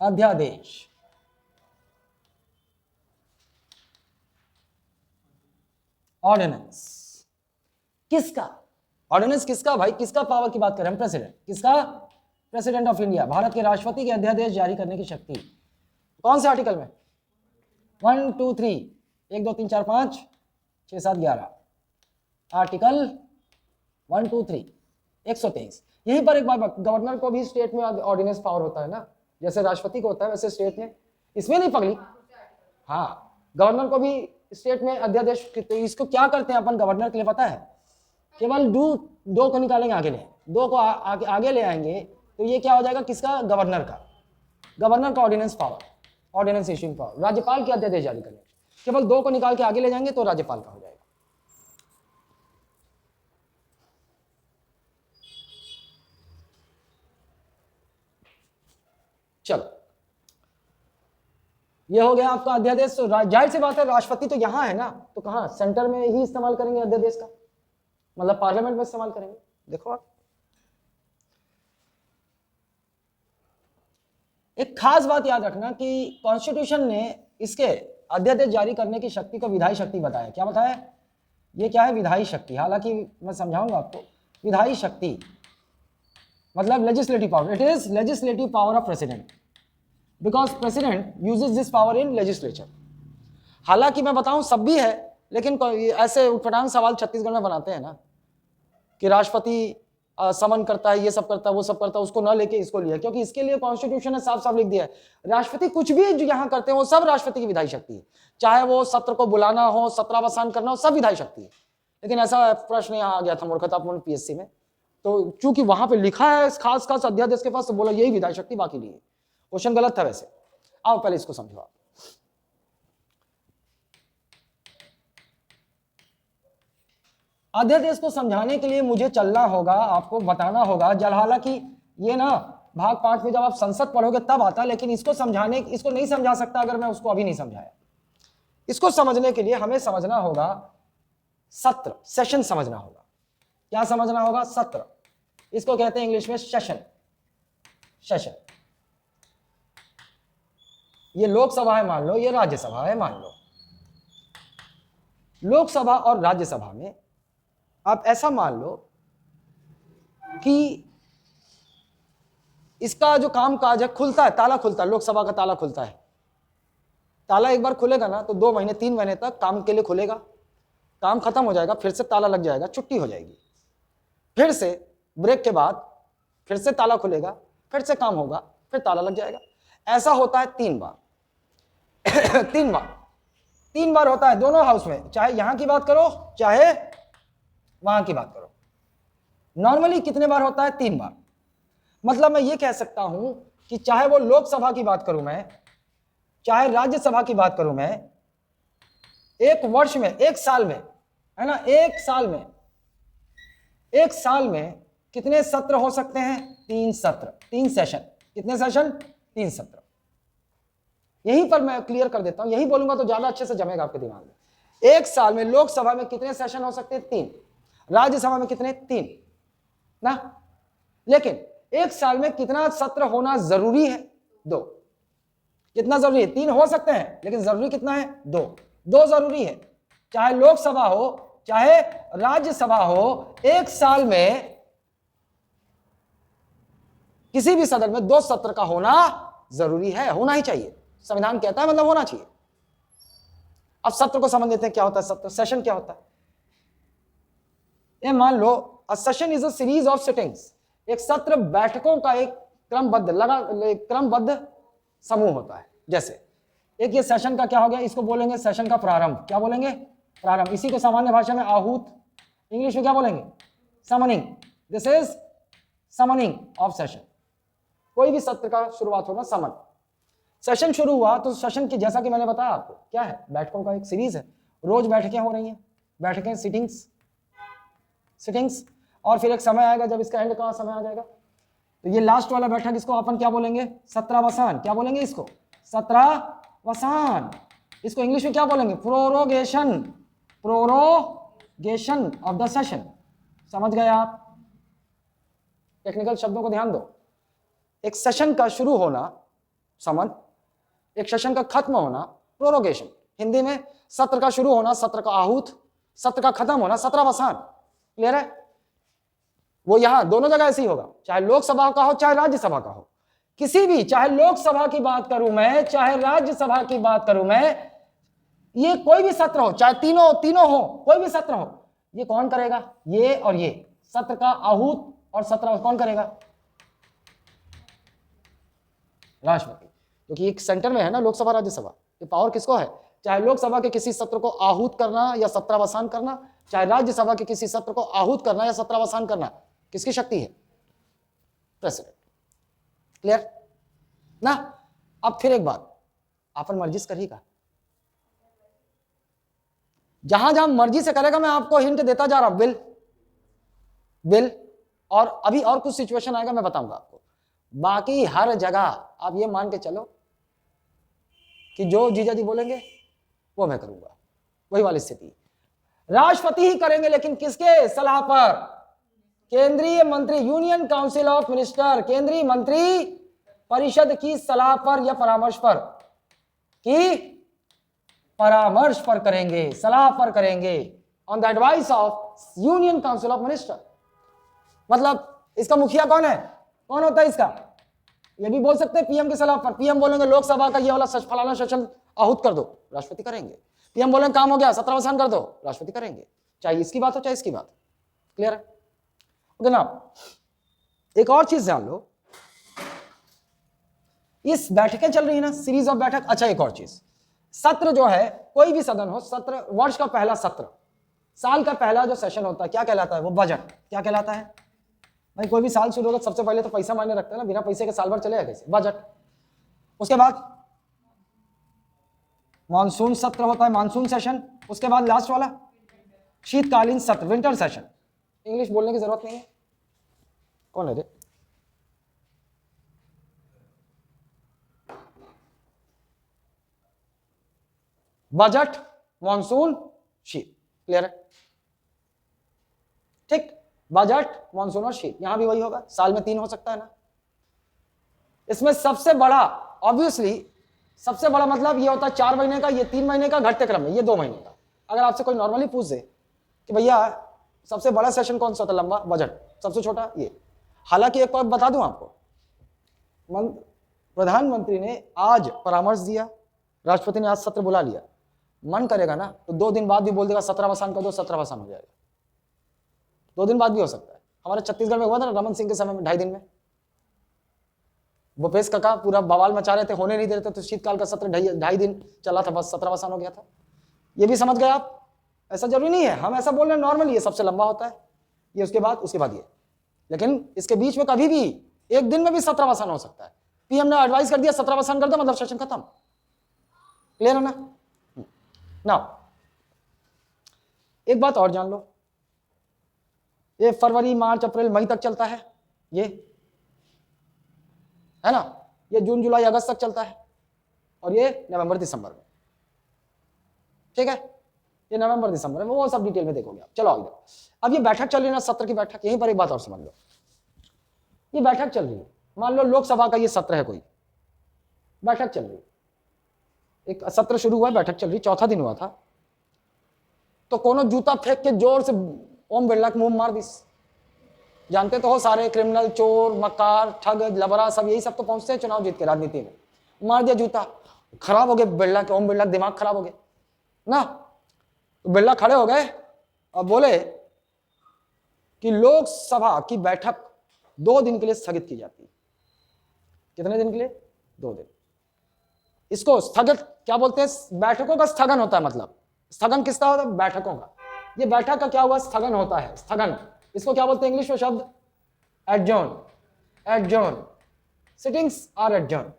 अध्यादेश। ऑर्डिनेंस किसका? ऑर्डिनेंस किसका भाई? किसका पावर की बात कर रहे हैं? प्रेसिडेंट। किसका? President of India. भारत के राष्ट्रपति के अध्यादेश जारी करने की शक्ति कौन से आर्टिकल में? 1 2 3 1 2 3 4 5 6 7 11 आर्टिकल 1 2 3 123। यहीं पर एक बात, गवर्नर को भी स्टेट में ऑर्डिनेंस पावर होता है ना, जैसे राष्ट्रपति को होता है वैसे स्टेट में, इसमें नहीं पगली। हाँ, गवर्नर को भी स्टेट में अध्यादेश। तो इसको क्या करते हैं अपन गवर्नर के लिए पता है? केवल दो को निकालेंगे आगे ले, दो को आगे ले आएंगे तो ये क्या हो जाएगा? किसका? गवर्नर का। गवर्नर का ordinance power, ordinance issuing power. राज्यपाल के अध्यादेश जारी करने, केवल दो को निकाल के आगे ले जाएंगे तो राज्यपाल का हो जाएगा। चलो, ये हो गया आपका अध्यादेश। तो जाहिर सी बात है राष्ट्रपति तो यहां है ना, तो कहां? सेंटर में ही इस्तेमाल करेंगे अध्यादेश का, मतलब पार्लियामेंट में इस्तेमाल करेंगे। देखो आप, एक खास बात याद रखना कि कॉन्स्टिट्यूशन ने इसके अध्यादेश जारी करने की शक्ति को विधायी शक्ति बताया। क्या बताया? ये क्या है? विधायी शक्ति। हालांकि मैं समझाऊंगा आपको। विधायी शक्ति मतलब legislative power. It is legislative power of president because president uses this power in legislature. हालांकि मैं बताऊं सब भी है, लेकिन ऐसे उठपटांग सवाल छत्तीसगढ़ में बनाते हैं ना कि राष्ट्रपति समन करता है, ये सब करता है, वो सब करता है, उसको ना लेके इसको लिया, क्योंकि इसके लिए कॉन्स्टिट्यूशन ने साफ साफ लिख दिया है राष्ट्रपति कुछ भी जो यहां करते हैं वो सब राष्ट्रपति की विधायी शक्ति है। चाहे वो सत्र को बुलाना हो, सत्रावसान करना हो, सब विधायी शक्ति है। लेकिन ऐसा प्रश्न यहाँ आ गया था मूर्खतापूर्ण पीएससी में, तो चूंकि वहां पे लिखा है खास खास अध्यादेश के पास, तो बोला यही विधायी शक्ति, बाकी नहीं है। क्वेश्चन गलत था वैसे। आओ पहले इसको समझो आप। अध्यादेश को समझाने के लिए मुझे चलना होगा, आपको बताना होगा। हालांकि ये ना भाग 5 में जब आप संसद पढ़ोगे तब आता, लेकिन इसको समझाने, इसको नहीं समझा सकता अगर मैं उसको अभी नहीं समझाया। इसको समझने के लिए हमें समझना होगा सत्र, सेशन समझना होगा। क्या समझना होगा? सत्र। इसको कहते हैं इंग्लिश में सेशन। सेशन। ये लोकसभा है मान लो, ये राज्यसभा है मान लो। लोकसभा और राज्यसभा में आप ऐसा मान लो कि इसका जो काम काज है खुलता है, ताला खुलता है, लोकसभा का ताला खुलता है। ताला एक बार खुलेगा ना तो 2 महीने 3 महीने तक काम के लिए खुलेगा, काम खत्म हो जाएगा, फिर से ताला लग जाएगा, छुट्टी हो जाएगी, फिर से ब्रेक के बाद फिर से ताला खुलेगा, फिर से काम होगा, फिर ताला लग जाएगा। ऐसा होता है 3 बार। 3 बार होता है दोनों हाउस में, चाहे यहां की बात करो चाहे वहां की बात करो। नॉर्मली कितने बार होता है? 3 बार। मतलब मैं ये कह सकता हूं कि चाहे वो लोकसभा की बात करूं मैं, चाहे राज्यसभा की बात करूं मैं, एक वर्ष में, एक साल में, है ना, एक साल में कितने सत्र हो सकते हैं? 3 सत्र, 3 सेशन। कितने सेशन? 3 सत्र। यहीं पर मैं क्लियर कर देता हूं, यही बोलूंगा तो ज्यादा अच्छे से जमेगा आपके दिमाग में। एक साल में लोकसभा में कितने सेशन हो सकते हैं? 3। राज्यसभा में कितने? 3 ना। लेकिन एक साल में कितना सत्र होना जरूरी है? 2। कितना जरूरी है? 3 हो सकते हैं, लेकिन जरूरी कितना है? 2 जरूरी है। चाहे लोकसभा हो चाहे राज्यसभा हो, एक साल में किसी भी सदन में 2 सत्र का होना जरूरी है, होना ही चाहिए। संविधान कहता है, मतलब होना चाहिए। अब सत्र को समझ लेते हैं, क्या होता है सत्र, सेशन क्या होता है। ये मान लो a session is a series of sittings. एक सत्र बैठकों का एक क्रमबद्ध समूह होता है। जैसे एक ये सेशन का क्या हो गया, इसको बोलेंगे सेशन का प्रारंभ। क्या बोलेंगे? प्रारंभ। इसी को सामान्य भाषा में आहूत, इंग्लिश में क्या बोलेंगे? Summoning. This is summoning of session. कोई भी सत्र का शुरुआत होना, समन। सेशन शुरू हुआ तो सेशन की, जैसा कि मैंने बताया आपको, क्या है? बैठकों का एक सीरीज है। रोज बैठकें हो रही हैं, बैठकें, सिटिंग्स। और फिर एक समय आएगा जब इसका एंड का समय आ जाएगा, तो ये लास्ट वाला बैठक, इसको अपन क्या बोलेंगे? सत्रावसान। क्या बोलेंगे इसको? सत्रावसान। इसको इंग्लिश में क्या बोलेंगे? Prorogation of the session. समझ गए आप? टेक्निकल शब्दों को ध्यान दो। एक सेशन का शुरू होना समन, एक सेशन का खत्म होना प्रोरोगेशन, हिंदी में सत्र का शुरू होना, सत्र का आहूत, सत्र का खत्म होना, सत्रावसान। क्लियर है? वो यहां दोनों जगह ऐसे ही होगा, चाहे लोकसभा का हो चाहे राज्यसभा का हो। किसी भी, चाहे लोकसभा की बात करूं मैं, चाहे राज्यसभा की बात करूं मैं, ये कोई भी सत्र हो, चाहे तीनों हो, कोई भी सत्र हो, ये कौन करेगा? ये और ये सत्र का आहूत और सत्र कौन करेगा? राष्ट्रपति, क्योंकि एक सेंटर में है ना लोकसभा राज्यसभा, ये पावर किसको है? चाहे लोकसभा के किसी सत्र को आहूत करना या सत्रावसान करना, चाहे राज्यसभा के किसी सत्र को आहूत करना या सत्रावसान करना, किसकी शक्ति है? प्रेसिडेंट। क्लियर ना? अब फिर एक बात, अपन मर्जी से करेगा, जहां जहां मर्जी से करेगा, मैं आपको हिंट देता जा रहा हूं, बिल और अभी और कुछ सिचुएशन आएगा मैं बताऊंगा आपको। बाकी हर जगह आप ये मान के चलो कि जो जीजा जी बोलेंगे वो मैं करूंगा, वही वाली स्थिति राष्ट्रपति ही करेंगे, लेकिन किसके सलाह पर? केंद्रीय मंत्री, यूनियन काउंसिल ऑफ मिनिस्टर, केंद्रीय मंत्री परिषद की सलाह पर या परामर्श पर, कि परामर्श पर करेंगे, सलाह पर करेंगे, on the advice of union council of minister. मतलब इसका मुखिया कौन है? कौन होता है इसका? ये भी बोल सकते हैं पीएम की सलाह पर। पीएम बोलेंगे लोकसभा का ये वाला फलाना सेशन आहूत कर दो, राष्ट्रपति करेंगे। पीएम बोलेंगे काम हो गया, सत्रावसान कर दो, राष्ट्रपति करेंगे, चाहे इसकी बात हो चाहे इसकी बात। क्लियर है? ओके ना, एक और चीज जान लो, इस बैठकें चल रही है ना, सीरीज ऑफ बैठक। अच्छा, एक और चीज, सत्र जो है, कोई भी सदन हो, सत्र, वर्ष का पहला सत्र, साल का पहला जो सेशन होता है, क्या कहलाता है? वो बजट। क्या कहलाता है भाई? कोई भी साल शुरू होगा सबसे पहले तो पैसा मायने रखता है ना, बिना पैसे के साल भर चलेगा कैसे? बजट। उसके बाद मानसून सत्र होता है, मानसून सेशन। उसके बाद लास्ट वाला शीतकालीन सत्र, विंटर सेशन। इंग्लिश बोलने की जरूरत नहीं है। कौन है रे? बजट, मानसून, शीत। क्लियर है? ठीक, बजट, मानसून और शीत, यहां भी वही होगा। साल में 3 हो सकता है ना। इसमें सबसे बड़ा, ऑब्वियसली सबसे बड़ा मतलब ये होता है 4 महीने का, ये 3 महीने का, घटते क्रम में ये 2 महीने का। अगर आपसे कोई नॉर्मली पूछ दे कि भैया सबसे बड़ा सेशन कौन सा होता है लंबा? बजट। सबसे छोटा ये। हालांकि एक बात बता दूं आपको, प्रधानमंत्री ने आज परामर्श दिया, राष्ट्रपति ने आज सत्र बुला लिया, मन करेगा ना तो 2 दिन बाद भी बोल देगा सत्रावसान कर दो, सत्रावसान हो जाएगा। 2 दिन बाद भी हो सकता है। हमारे छत्तीसगढ़ में हुआ था ना रमन सिंह के समय में, 2.5 दिन में। भूपेश काका पूरा बवाल मचा रहे थे, होने नहीं दे रहे थे, तो शीतकाल का सत्र 2.5 दिन चला था, बस सत्रावसान हो गया था। ये भी समझ गए आप? ऐसा जरूरी नहीं है, हम ऐसा बोल रहे हैं नॉर्मली, ये सबसे लंबा होता है ये, उसके बाद ये। लेकिन इसके बीच में कभी भी एक दिन में भी सत्रावसान हो सकता है। पीएम ने एडवाइस कर दिया सत्रावसान कर दो, मतलब सेशन खत्म। क्लियर है ना? नाउ एक बात और जान लो, ये फरवरी, मार्च, अप्रैल, मई तक चलता है, ये है ना, ये जून, जुलाई, अगस्त तक चलता है, और ये नवंबर, दिसंबर में। ठीक है, ये नवंबर, दिसंबर में, वो सब डिटेल में देखोगे आप। चलो आगे। अब ये बैठक चल रही है ना, सत्र की बैठक। यहीं पर एक बात और समझ लो, ये बैठक चल रही है, मान लो लोकसभा का ये सत्र है, कोई बैठक चल रही है, एक सत्र शुरू हुआ, बैठक चल रही, 4था दिन हुआ था, तो कोनो जूता फेंक के जोर से ओम बिरला के मुंह मार दी। जानते तो हो सारे क्रिमिनल, चोर, मक्कार, ठग, लबरा, सब यही सब तो पहुंचते हैं चुनाव जीत के राजनीति में। मार दिया जूता, खराब हो गए बिरला के, ओम बिरला, दिमाग खराब हो गया ना। तो बिरला खड़े हो गए और बोले कि लोकसभा की बैठक 2 दिन के लिए स्थगित की जाती है। कितने दिन के लिए? 2 दिन। इसको स्थगित क्या बोलते हैं? बैठकों का स्थगन होता है। मतलब स्थगन किसका होता है? बैठकों का। ये बैठक का क्या हुआ? स्थगन होता है, स्थगन। इसको क्या बोलते हैं इंग्लिश में शब्द? Adjourn. Adjourn, sittings are adjourn.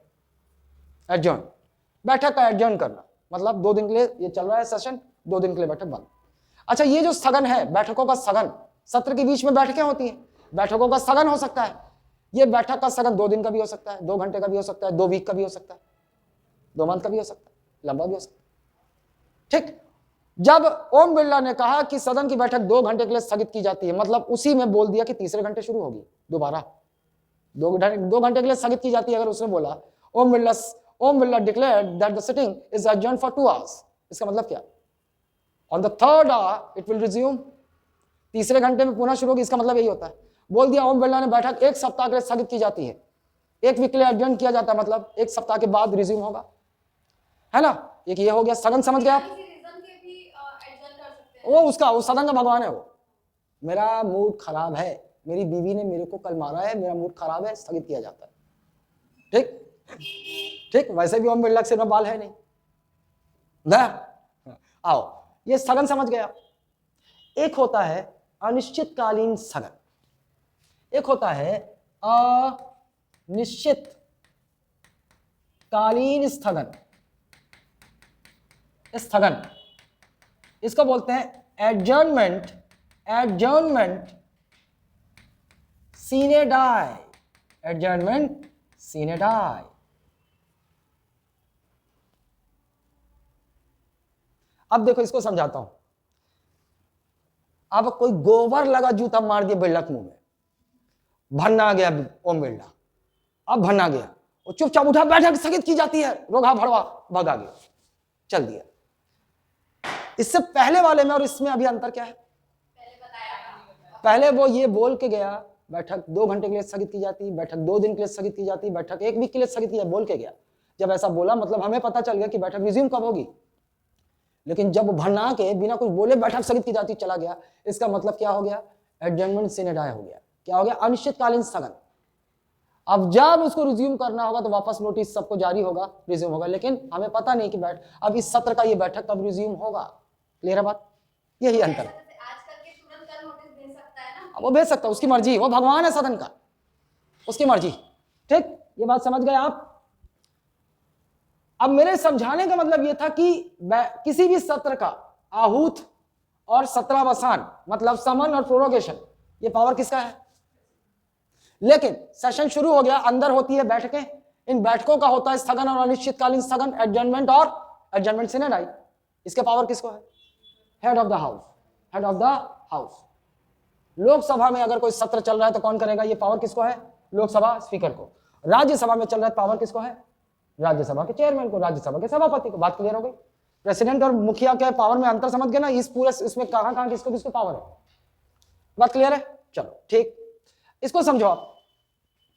Adjourn, बैठक का एडजॉर्न करना, मतलब 2 दिन के लिए ये चल रहा है सेशन, 2 दिन के लिए बैठक बंद। अच्छा, ये जो स्थगन है, बैठकों का स्थगन, सत्र के बीच में बैठकें होती हैं, बैठकों का स्थगन हो सकता है। ये बैठक का स्थगन 2 दिन का भी हो सकता है, 2 घंटे का भी हो सकता है, 2 वीक का भी हो सकता है, 2 मंथ का भी हो सकता है, लंबा भी हो सकता है। ठीक, जब ओम बिरला ने कहा कि सदन की बैठक 2 घंटे के लिए स्थगित की जाती है, मतलब उसी में बोल दिया कि तीसरे घंटे शुरू होगी दोबारा। 2 घंटे के लिए स्थगित की जाती है अगर उसने बोला, Om Birla declared that the sitting is adjourned for 2 hours. इसका मतलब क्या? On the 3rd hour it will resume. तीसरे घंटे में पुनः शुरू होगी. इसका मतलब यही होता है. बोल दिया ओम बिरला ने बैठक 1 सप्ताह के लिए स्थगित की जाती है. 1 वीक के लिए एडजर्न किया जाता है, मतलब 1 सप्ताह के बाद रिज्यूम होगा, है ना. एक ये हो गया. सदन समझ गए आप? वो उसका वो सदन का भगवान है. वो मेरा मूड खराब है, मेरी बीवी ने मेरे को कल मारा है, मेरा मूड खराब है, स्थगित किया जाता है. ठीक ठीक. वैसे भी ओम बिरला के सिर में बाल है नहीं ना. आओ, ये स्थगन समझ गया. एक होता है अनिश्चितकालीन स्थगन, एक होता है अनिश्चित कालीन स्थगन. स्थगन इसको बोलते हैं एडजर्नमेंट. एडजर्नमेंट सीने डाई. एडजर्नमेंट सीने डाई. अब देखो, इसको समझाता हूं. अब कोई गोबर लगा जूता मार दिया बिरला के मुंह में, भन्ना गया ओम बिरला. अब भन्ना गया, वो चुपचाप उठा, बैठक स्थगित की जाती है, रोगा भड़वा भगा गया, चल दिया. इससे पहले वाले में और इसमें अभी अंतर क्या है? पहले वो ये बोल के गया बैठक 2 घंटे के लिए स्थगित की जाती, बैठक 2 दिन के लिए स्थगित की जाती, बैठक 1 वीक के लिए स्थगित की जाती, बोल के गया. जब ऐसा बोला मतलब हमें पता चल गया कि बैठक रिज्यूम कब होगी. लेकिन जब भन्ना के बिना कुछ बोले बैठक स्थगित की जाती चला गया, इसका मतलब क्या हो गया? एडजर्नमेंट सीने डाई हो गया. क्या हो गया? अनिश्चितकालीन स्थगन. अब जब उसको रिज्यूम करना होगा तो वापस नोटिस सबको जारी होगा, रिज्यूम होगा. लेकिन हमें पता नहीं कि अब इस सत्र का ये बैठक कब रिज्यूम होगा. क्लियर है बात? यही अंतर है. वो भेज सकता है, उसकी मर्जी. वो भगवान है सदन का, उसकी मर्जी. ठीक, ये बात समझ गए आप? अब मेरे समझाने का मतलब यह था कि किसी भी सत्र का आहूत और सत्रावसान मतलब समन और प्रोरोगेशन, ये पावर किसका है? लेकिन सेशन शुरू हो गया, अंदर होती है बैठकें, इन बैठकों का होता है स्थगन और अनिश्चितकालीन स्थगन, एडजर्नमेंट और एडजर्नमेंट सीने डाई. इसके पावर किसको है? Head of the house. Head of the house. Lok Sabha में अगर कोई सत्र चल रहा है तो कौन करेगा? ये पावर किसको है? लोकसभा स्पीकर को. राज्यसभा में चल रहा है, पावर किसको है? राज्यसभा के चेयरमैन को, राज्यसभा के सभापति को. बात क्लियर हो गई? प्रेसिडेंट और मुखिया के पावर में अंतर समझ गए ना? इस पूरे इसमें कहां किसको किसको पावर है. बात क्लियर है? चलो ठीक, इसको समझो आप.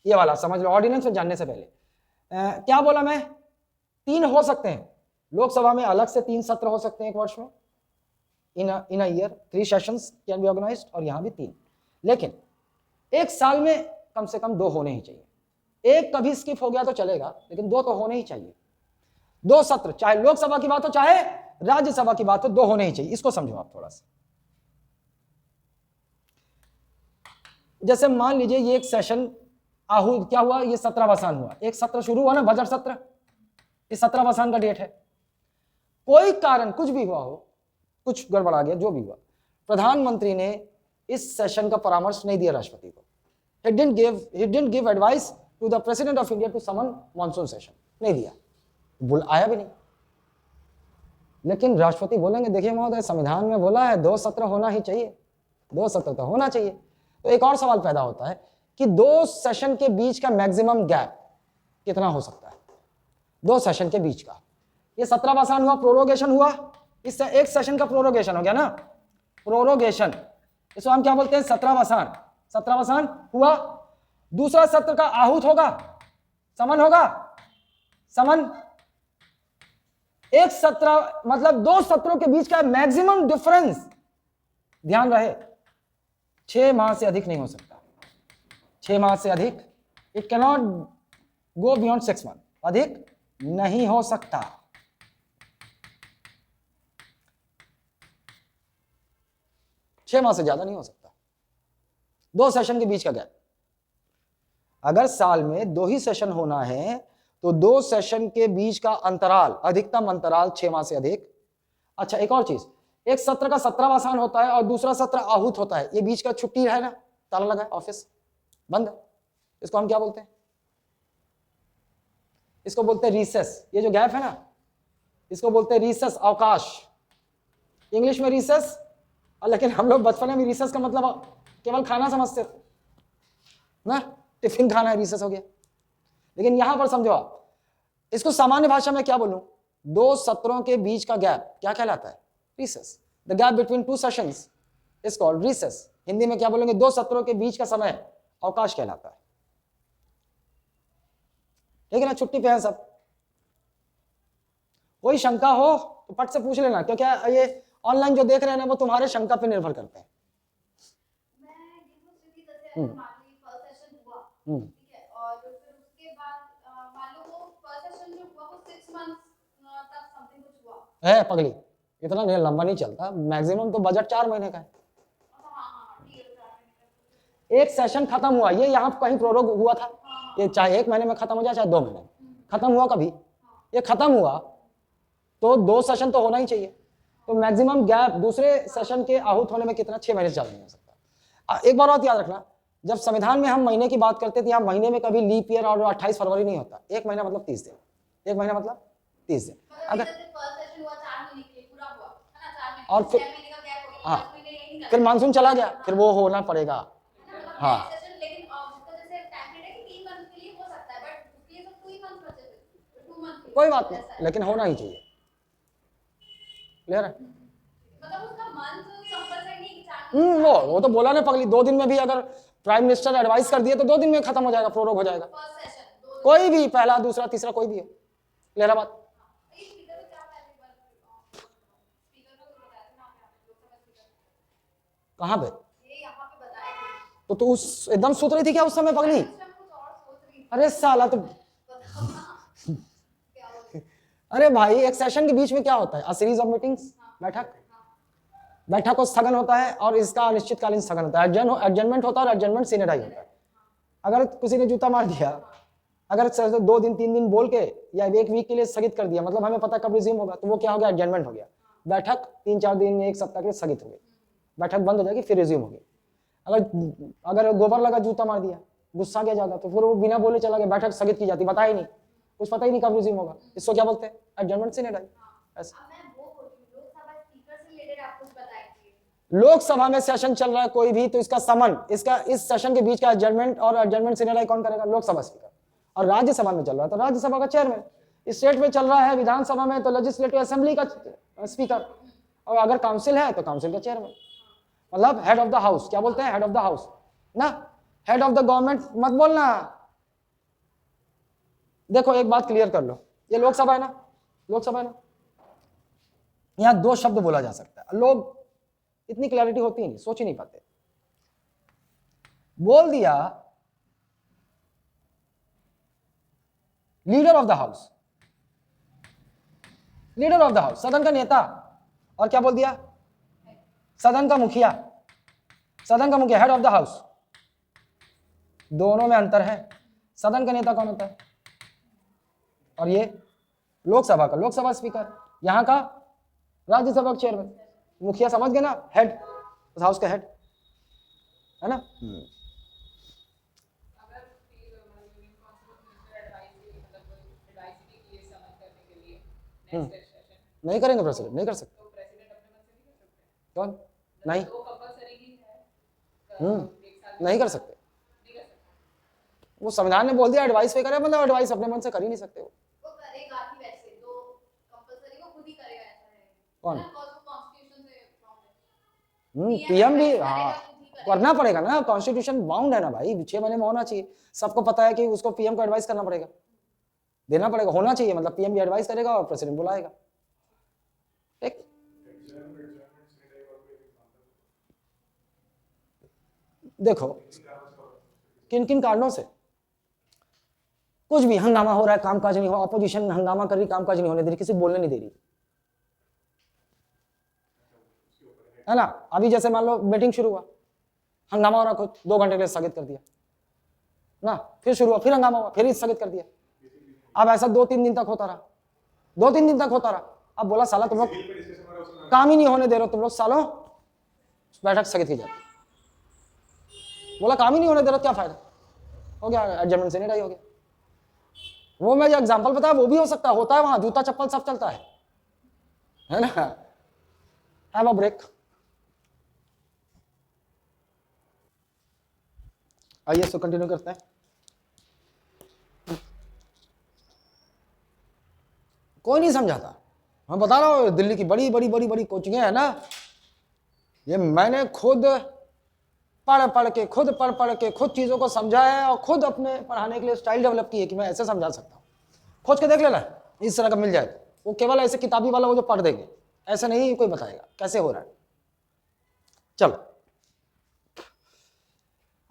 ये वाला समझ लो ऑर्डिनेंस में जानने से पहले. क्या बोला मैं? 3 हो सकते हैं लोकसभा में, अलग से 3 सत्र हो सकते हैं एक वर्ष में. In a year 3 sessions can be organised, और यहां भी 3. लेकिन एक साल में कम से कम 2 होने ही चाहिए. एक कभी स्किप हो गया तो चलेगा, लेकिन 2 तो होने ही चाहिए. 2 सत्र, चाहे लोकसभा की बात हो चाहे राज्यसभा की बात हो, 2 होने ही चाहिए. इसको समझो आप थोड़ा सा. जैसे मान लीजिए ये एक सेशन आहूत, क्या हुआ? ये सत्रावसान हुआ. एक सत्र शुरू हुआ ना, बजट सत्र, इस सत्रावसान का डेट है. कोई कारण कुछ भी हुआ हो, कुछ गड़बड़ा गया, जो भी हुआ, प्रधानमंत्री ने इस सेशन का परामर्श नहीं दिया राष्ट्रपति को. He didn't give advice to the President of India to summon monsoon session. नहीं दिया, आया भी नहीं. लेकिन राष्ट्रपति बोलेंगे देखिए महोदय, संविधान में बोला है 2 सत्र होना ही चाहिए, 2 सत्र तो होना चाहिए. तो एक और सवाल पैदा होता है कि 2 सेशन के बीच का मैक्सिमम गैप कितना हो सकता है? 2 सेशन के बीच का. ये सत्रावसान हुआ, प्रोरोगेशन हुआ, इससे एक सेशन का प्रोरोगेशन हो गया ना, प्रोरोगेशन. इसको हम क्या बोलते हैं? सत्रावसान. सत्रावसान हुआ, दूसरा सत्र का आहूत होगा, समन होगा. समन एक सत्र मतलब 2 सत्रों के बीच का मैक्सिमम डिफरेंस, ध्यान रहे, 6 माह से अधिक नहीं हो सकता. 6 माह से अधिक, it can not go beyond 6 month, अधिक नहीं हो सकता. छह माह से ज्यादा नहीं हो सकता. 2 सेशन के बीच का गैप. अगर साल में 2 ही सेशन होना है तो 2 सेशन के बीच का अंतराल, अधिकतम अंतराल 6 माह से अधिक. अच्छा, एक और चीज, एक सत्र का सत्रावसान होता है और दूसरा सत्र आहूत होता है. ये बीच का छुट्टी है ना, ताला लगा है, ऑफिस बंद है, इसको हम क्या बोलते हैं? इसको बोलते हैं रीसेस. ये जो गैप है ना, इसको बोलते हैं रीसेस, अवकाश. इंग्लिश में रीसेस, लेकिन हम लोग बचपन में रीसेस का मतलब केवल खाना समझते थे ना, टिफिन खाना है, रीसेस हो गया. लेकिन यहां पर समझो आप, इसको सामान्य भाषा में क्या बोलूं, दो सत्रों के बीच का गैप क्या कहलाता है, recess. The gap between two sessions is called recess. Hindi में क्या बोलेंगे, दो सत्रों के बीच का समय अवकाश कहलाता है। ठीक है ना, छुट्टी पे है सब। कोई शंका हो तो फट से पूछ लेना, क्योंकि ये ऑनलाइन जो देख रहे हैं ना वो तुम्हारे शंका पे निर्भर करते हैं। है पगली, इतना नहीं लंबा नहीं चलता, मैक्सिमम तो बजट 4 महीने का है। एक सेशन खत्म हुआ, ये यहाँ कहीं प्रोरोग हुआ था, ये चाहे 1 महीने में खत्म हो जाए चाहे 2 महीने में खत्म हुआ, कभी ये खत्म हुआ तो 2 सेशन तो होना ही चाहिए। तो मैक्सिमम गैप दूसरे सेशन के आहूत होने में कितना, 6 महीने से ज्यादा नहीं हो सकता। एक बार और याद रखना, जब संविधान में हम महीने की बात करते थे, यहाँ महीने में कभी लीप ईयर और 28 फरवरी नहीं होता। 1 महीना मतलब 30 दिन, 1 महीना मतलब 30 दिन। अगर और फिर हाँ, फिर मानसून चला गया, फिर वो होना पड़ेगा। हाँ कोई बात नहीं, लेकिन होना ही चाहिए। क्लियर है? वो तो बोला ना पगली, 2 दिन में भी अगर प्राइम मिनिस्टर एडवाइस कर दिए तो 2 दिन में खत्म हो जाएगा, प्रोरोग हो जाएगा। कोई भी, पहला दूसरा तीसरा कोई भी है। क्लियर है बात? कहाँ पे? तो उस एकदम सोच रही थी क्या उस समय पगली? अरे साला तो अरे भाई, एक सेशन के बीच में क्या होता है, अ सीरीज ऑफ मीटिंग्स, बैठक को स्थगन होता है और इसका अनिश्चितकालीन स्थगन होता है। एडजर्नमेंट होता है और एडजर्नमेंट सीनेटाइज होता है। अगर किसी ने जूता मार दिया, अगर 2 दिन 3 दिन बोल के या 1 वीक के लिए स्थगित कर दिया, मतलब हमें पता कब रिज्यूम होगा, तो वो क्या हो गया, एडजर्नमेंट हो गया। बैठक 3-4 दिन 1 सप्ताह के लिए स्थगित हो गई, बैठक बंद हो जाएगी, फिर रिज्यूम होगी। अगर गोबर लगा जूता मार दिया, गुस्सा किया जाता, तो फिर वो बिना बोले चला गया, बैठक स्थगित की जाती, बताया ही नहीं, कुछ पता ही नहीं कब रिज्यूम होगा। इसको क्या बोलते हैं, एडजर्नमेंट सीनेटाइज। ऐसा लोकसभा में सेशन चल रहा है कोई भी, तो इसका समन, इसका इस सेशन के बीच का एडजर्नमेंट और एडजर्नमेंट सीनेटाइज कौन करेगा, लोकसभा स्पीकर। और राज्यसभा में चल रहा है तो राज्यसभा का चेयरमैन। स्टेट में चल रहा है, विधानसभा में, तो लेजिस्लेटिव असेंबली का स्पीकर। और अगर काउंसिल है तो काउंसिल का चेयरमैन, मतलब हेड ऑफ द हाउस। क्या बोलते हैं, हेड ऑफ द हाउस ना, हेड ऑफ द गवर्नमेंट मत बोलना। देखो एक बात क्लियर कर लो, ये लोकसभा है ना, लोकसभा है ना, यहां 2 शब्द बोला जा सकता है। लोग इतनी क्लैरिटी होती ही नहीं, सोच ही नहीं पाते। बोल दिया leader of the house, leader of the house, सदन का नेता। और क्या बोल दिया, सदन का मुखिया, सदन का मुखिया, हेड ऑफ द हाउस। दोनों में अंतर है। सदन का नेता कौन होता है, और ये लोकसभा का लोकसभा स्पीकर, यहां का राज्यसभा का चेयरमैन। मुखिया समझ गए ना, हेड, उस हाउस का हेड है ना। नहीं करेंगे प्रेसिडेंट, नहीं कर सकते। कौन? नहीं, नहीं कर सकते। वो संविधान ने बोल दिया एडवाइस पे करे, मतलब एडवाइस अपने मन से कर ही नहीं सकते। वो करेगा ही वैसे, तो कंपलसरी वो खुद ही करेगा, ऐसा है। कौन? पीएम भी, हाँ करना पड़ेगा ना, कॉन्स्टिट्यूशन बाउंड है ना भाई, 6 महीने में होना चाहिए। सबको पता है कि उसको पीएम को एडवाइस करना पड़ेगा, देना पड़ेगा, होना चाहिए, मतलब पीएम भी एडवाइस करेगा और प्रेसिडेंट बुलाएगा। ठीक, देखो किन किन कारणों से कुछ भी हंगामा हो रहा है, कामकाज नहीं हो, अपोजिशन हंगामा कर रही, कामकाज नहीं होने दे रही, किसी बोलने नहीं दे रही, है ना। अभी जैसे मान लो मीटिंग शुरू हुआ, हंगामा हो रहा, कुछ 2 घंटे के लिए स्थगित कर दिया ना, फिर शुरू हुआ, फिर हंगामा हुआ, फिर स्थगित कर दिया। अब ऐसा 2-3 दिन तक होता रहा, 2-3 दिन तक होता रहा। अब बोला साला तुम लोग काम ही नहीं होने दे रहे हो, तुम लोग सालों, बैठक स्थगित की जाती। बोला काम ही नहीं होने दे रहा, क्या फायदा, हो गया एडजर्नमेंट सीनेटाइज हो गया। वो मैं जो एग्जांपल बताया वो भी हो सकता है, होता है वहां, जूता चप्पल सब चलता है ना। Have a break. आइए इसको कंटिन्यू करते हैं। कोई नहीं समझाता। मैं बता रहा हूँ दिल्ली की बड़ी बड़ी बड़ी बड़ी कोचिंगें है ना, ये मैंने खुद पढ़ के खुद चीज़ों को समझा है और खुद अपने पढ़ाने के लिए स्टाइल डेवलप की है कि मैं ऐसे समझा सकता हूँ। खोज के देख लेना, इस तरह का मिल जाए तो। वो केवल ऐसे किताबी वाला वो जो पढ़ देंगे, ऐसे नहीं कोई बताएगा कैसे हो रहा है। चलो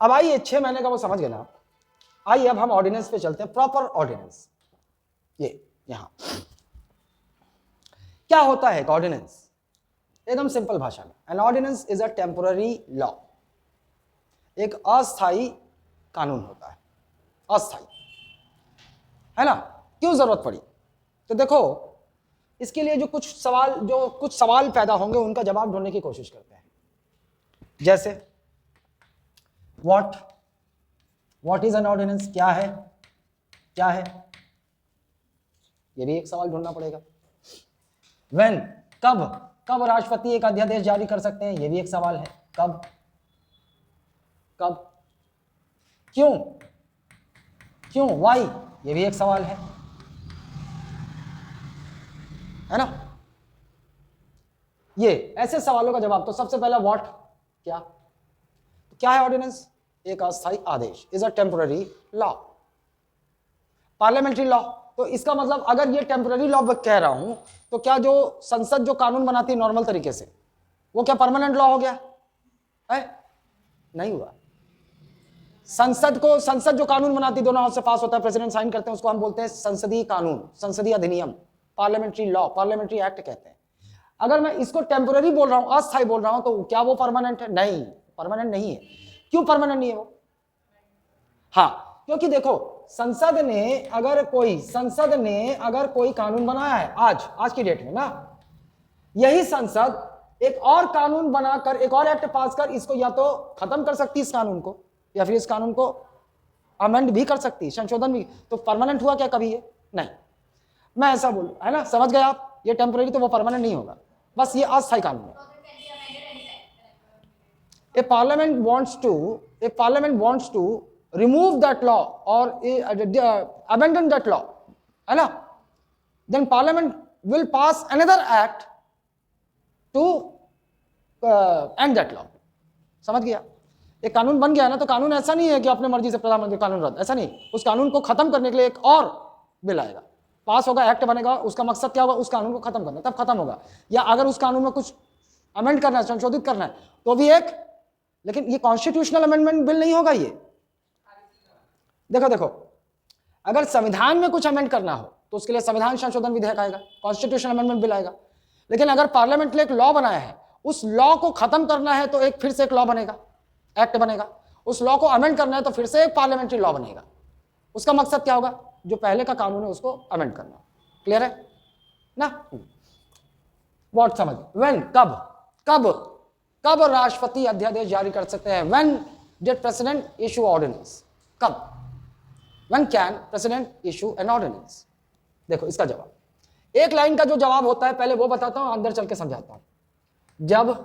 अब आइए 6 महीने का वो समझ गए ना। आइए अब हम ऑर्डिनेंस पे चलते हैं, प्रॉपर ऑर्डिनेंस। ये यहां क्या होता है एक ऑर्डिनेंस, एकदम सिंपल भाषा में। An ordinance is a temporary law, एक अस्थाई कानून होता है, अस्थाई, है ना। क्यों जरूरत पड़ी, तो देखो इसके लिए जो कुछ सवाल पैदा होंगे उनका जवाब ढूंढने की कोशिश करते हैं। जैसे व्हाट इज एन ऑर्डिनेंस, क्या है, ये भी एक सवाल ढूंढना पड़ेगा। व्हेन, कब राष्ट्रपति एक अध्यादेश जारी कर सकते हैं, ये भी एक सवाल है। कब, क्यों, व्हाई, ये भी एक सवाल है ना। ये ऐसे सवालों का जवाब, तो सबसे पहला व्हाट, क्या है ऑर्डिनेंस, एक अस्थायी आदेश, is a temporary law, parliamentary law. तो इसका मतलब अगर ये टेम्पोररी लॉ कह रहा हूं तो क्या जो संसद जो कानून बनाती है नॉर्मल तरीके से, वो क्या परमानेंट लॉ हो गया है? नहीं हुआ। संसद जो कानून बनाती, दोनों हाथ से पास होता है, प्रेसिडेंट साइन करते हैं, उसको हम बोलते हैं संसदीय कानून, संसदीय अधिनियम, पार्लियामेंट्री लॉ, पार्लियामेंट्री एक्ट कहते हैं। अगर मैं इसको टेम्पोररी बोल रहा हूं, अस्थायी बोल रहा हूं, तो क्या वो परमानेंट है? नहीं, परमानेंट नहीं है। क्यों परमानेंट नहीं है वो? हाँ, क्योंकि देखो संसद ने अगर कोई कानून बनाया है आज की डेट में ना, यही संसद एक और कानून बनाकर, एक और एक्ट पास कर इसको या तो खत्म कर सकती है इस कानून को, या फिर इस कानून को अमेंड भी कर सकती है, संशोधन भी। तो परमानेंट हुआ क्या कभी ये? नहीं। मैं ऐसा बोलूं, है ना, समझ गए आप? ये टेम्पोररी तो वो परमानेंट नहीं होगा, बस ये अस्थायी कानून है। A parliament wants to remove that law or abandon that law, है ना, then parliament will pass another act to end that law। समझ गया? एक कानून बन गया ना, तो कानून ऐसा नहीं है कि अपने मर्जी से प्रधानमंत्री कानून रद्द, ऐसा नहीं। उस कानून को खत्म करने के लिए एक और बिल आएगा, पास होगा, एक्ट बनेगा, उसका मकसद क्या होगा? उस कानून को खत्म करना, तब खत्म होगा। या अगर उस कानून में कुछ अमेंड करना है, संशोधित करना है, तो भी एक, लेकिन ये कॉन्स्टिट्यूशनल अमेंडमेंट बिल नहीं होगा। ये देखो अगर संविधान में कुछ अमेंड करना हो तो उसके लिए संविधान संशोधन विधेयक आएगा, कॉन्स्टिट्यूशनल अमेंडमेंट बिल आएगा। लेकिन अगर पार्लियामेंट ने एक लॉ बनाया है, उस लॉ को खत्म करना है तो एक फिर से एक लॉ बनेगा, एक्ट बनेगा। उस लॉ को अमेंड करना है तो फिर से एक पार्लियामेंट्री लॉ बनेगा। उसका मकसद क्या होगा? जो पहले का कानून है उसको अमेंड करना। क्लियर है ना? व्हाट समझ? व्हेन, कब राष्ट्रपति अध्यादेश जारी कर सकते हैं? When did president issue ordinance, कब? When can president issue an ordinance? देखो इसका जवाब, एक लाइन का जो जवाब होता है पहले वो बताता हूं, अंदर चल के समझाता हूं। जब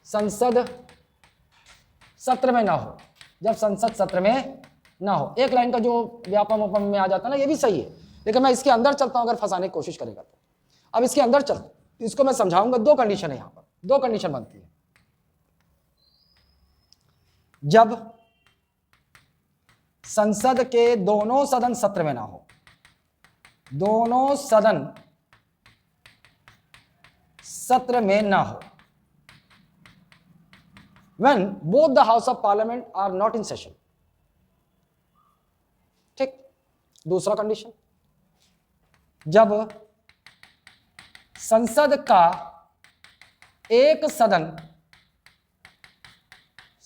संसद सत्र में ना हो, जब संसद सत्र में ना हो। एक लाइन का जो व्यापम में आ जाता है ना, ये भी सही है, लेकिन मैं इसके अंदर चलता हूं अगर फंसाने की कोशिश करेगा तो। अब इसके अंदर चल, इसको मैं समझाऊंगा। दो कंडीशन है यहां पर, दो कंडीशन बनती है। जब संसद के दोनों सदन सत्र में ना हो, दोनों सदन सत्र में ना हो, when both the house of parliament are not in session। ठीक। दूसरा कंडीशन, जब संसद का एक सदन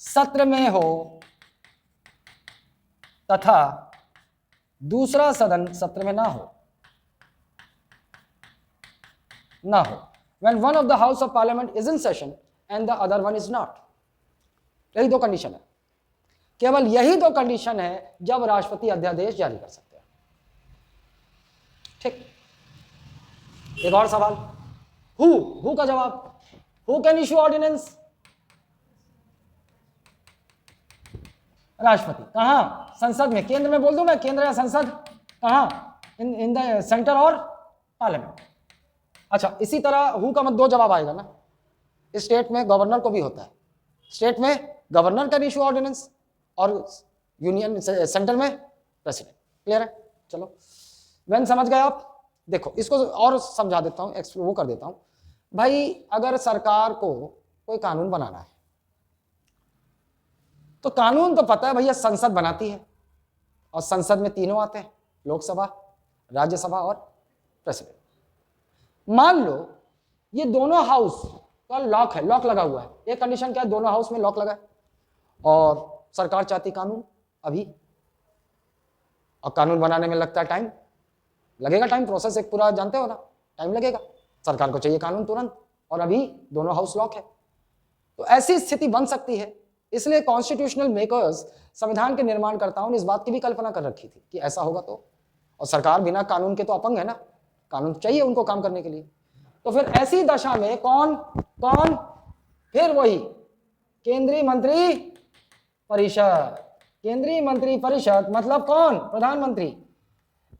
सत्र में हो तथा दूसरा सदन सत्र में ना हो, when one of the house of parliament is in session and the other one is not। यही दो कंडीशन है, केवल यही दो कंडीशन है जब राष्ट्रपति अध्यादेश जारी कर सकते हैं। ठीक। एक और सवाल, हु का जवाब, हु कैन इशू ऑर्डिनेंस? राष्ट्रपति। कहां? संसद में। केंद्र में बोल दूं मैं, केंद्र या संसद? कहां? इन द सेंटर और पार्लियामेंट। अच्छा, इसी तरह हु का मत दो जवाब आएगा ना, स्टेट में गवर्नर को भी होता है, स्टेट में गवर्नर कैन इशू ऑर्डिनेंस और यूनियन सेंटर में प्रेसिडेंट। क्लियर है? चलो वेन समझ गए आप। देखो इसको और समझा देता हूं, वो कर देता हूं भाई। अगर सरकार को कोई कानून बनाना है तो कानून तो पता है भैया संसद बनाती है, और संसद में तीनों आते हैं, लोकसभा, राज्यसभा और प्रेसिडेंट। मान लो ये दोनों हाउस का लॉक है, लॉक लगा हुआ है। एक कंडीशन क्या है, दोनों हाउस में लॉक लगा है और सरकार चाहती कानून अभी, और कानून बनाने में लगता है टाइम, लगेगा टाइम, प्रोसेस एक पूरा जानते हो ना, टाइम लगेगा। सरकार को चाहिए कानून तुरंत, और अभी दोनों हाउस लॉक है। तो ऐसी स्थिति बन सकती है। इसलिए कॉन्स्टिट्यूशनल मेकर्स, संविधान के निर्माणकर्ताओं ने इस बात की भी कल्पना कर रखी थी कि ऐसा होगा तो, और सरकार बिना कानून के तो अपंग है ना, कानून चाहिए उनको काम करने के लिए। तो फिर ऐसी दशा में कौन कौन, फिर वही केंद्रीय मंत्री परिषद। केंद्रीय मंत्री परिषद मतलब कौन, प्रधानमंत्री,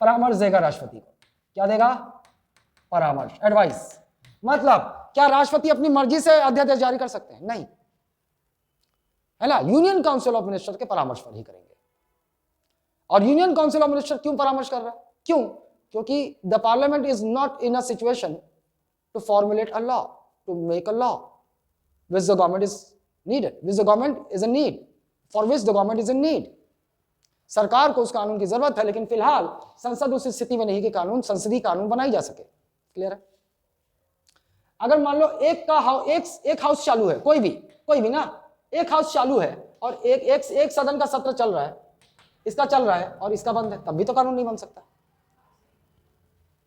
परामर्श देगा राष्ट्रपति को। क्या देगा? परामर्श, एडवाइस। मतलब क्या राष्ट्रपति अपनी मर्जी से अध्यादेश जारी कर सकते हैं? नहीं, है ना, यूनियन काउंसिल ऑफ मिनिस्टर के परामर्श पर ही करेंगे। और यूनियन काउंसिल ऑफ मिनिस्टर क्यों परामर्श कर रहा है? क्यों? क्योंकि the parliament is not in a situation to formulate a law, to make a law which the government is needed, which the government is in need, for which the government is in need. सरकार को उस कानून की जरूरत है, लेकिन फिलहाल संसद उस स्थिति में नहीं कि कानून, संसदीय कानून बनाई जा सके। क्लियर है? अगर मान लो एक हाउस चालू है, कोई भी ना, एक हाउस चालू है और एक सदन का सत्र चल रहा है, इसका चल रहा है और इसका बंद है, तब भी तो कानून नहीं बन सकता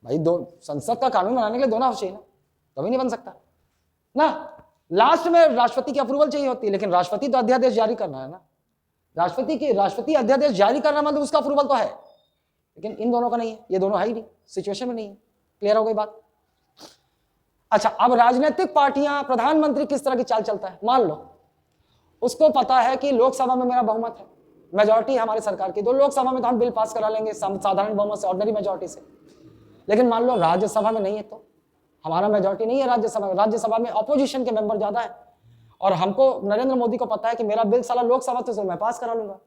भाई। दो संसद का कानून बनाने के लिए दोनों हाउस चाहिए ना, तभी नहीं बन सकता ना। लास्ट में राष्ट्रपति की अप्रूवल चाहिए होती है, लेकिन राष्ट्रपति तो अध्यादेश जारी करना है ना, राष्ट्रपति अध्यादेश जारी करना मतलब उसका अप्रूवल तो है, लेकिन इन दोनों का नहीं है, ये दोनों है ही नहीं, सिचुएशन में नहीं है। क्लियर हो गई बात? अच्छा, अब राजनीतिक पार्टियां, प्रधानमंत्री किस तरह की चाल चलता है, मान लो उसको पता है कि लोकसभा में मेरा बहुमत है, मेजॉरिटी है हमारी सरकार की, तो लोकसभा में तो हम बिल पास करा लेंगे साधारण बहुमत से, ऑर्डिनरी मेजॉरिटी से। लेकिन मान लो राज्यसभा में नहीं है, तो हमारा मेजॉरिटी नहीं है राज्यसभा में ऑपोजिशन के मेंबर ज्यादा है, और हमको नरेंद्र मोदी को पता है कि मेरा बिल साला लोकसभा से मैं पास करा लूंगा,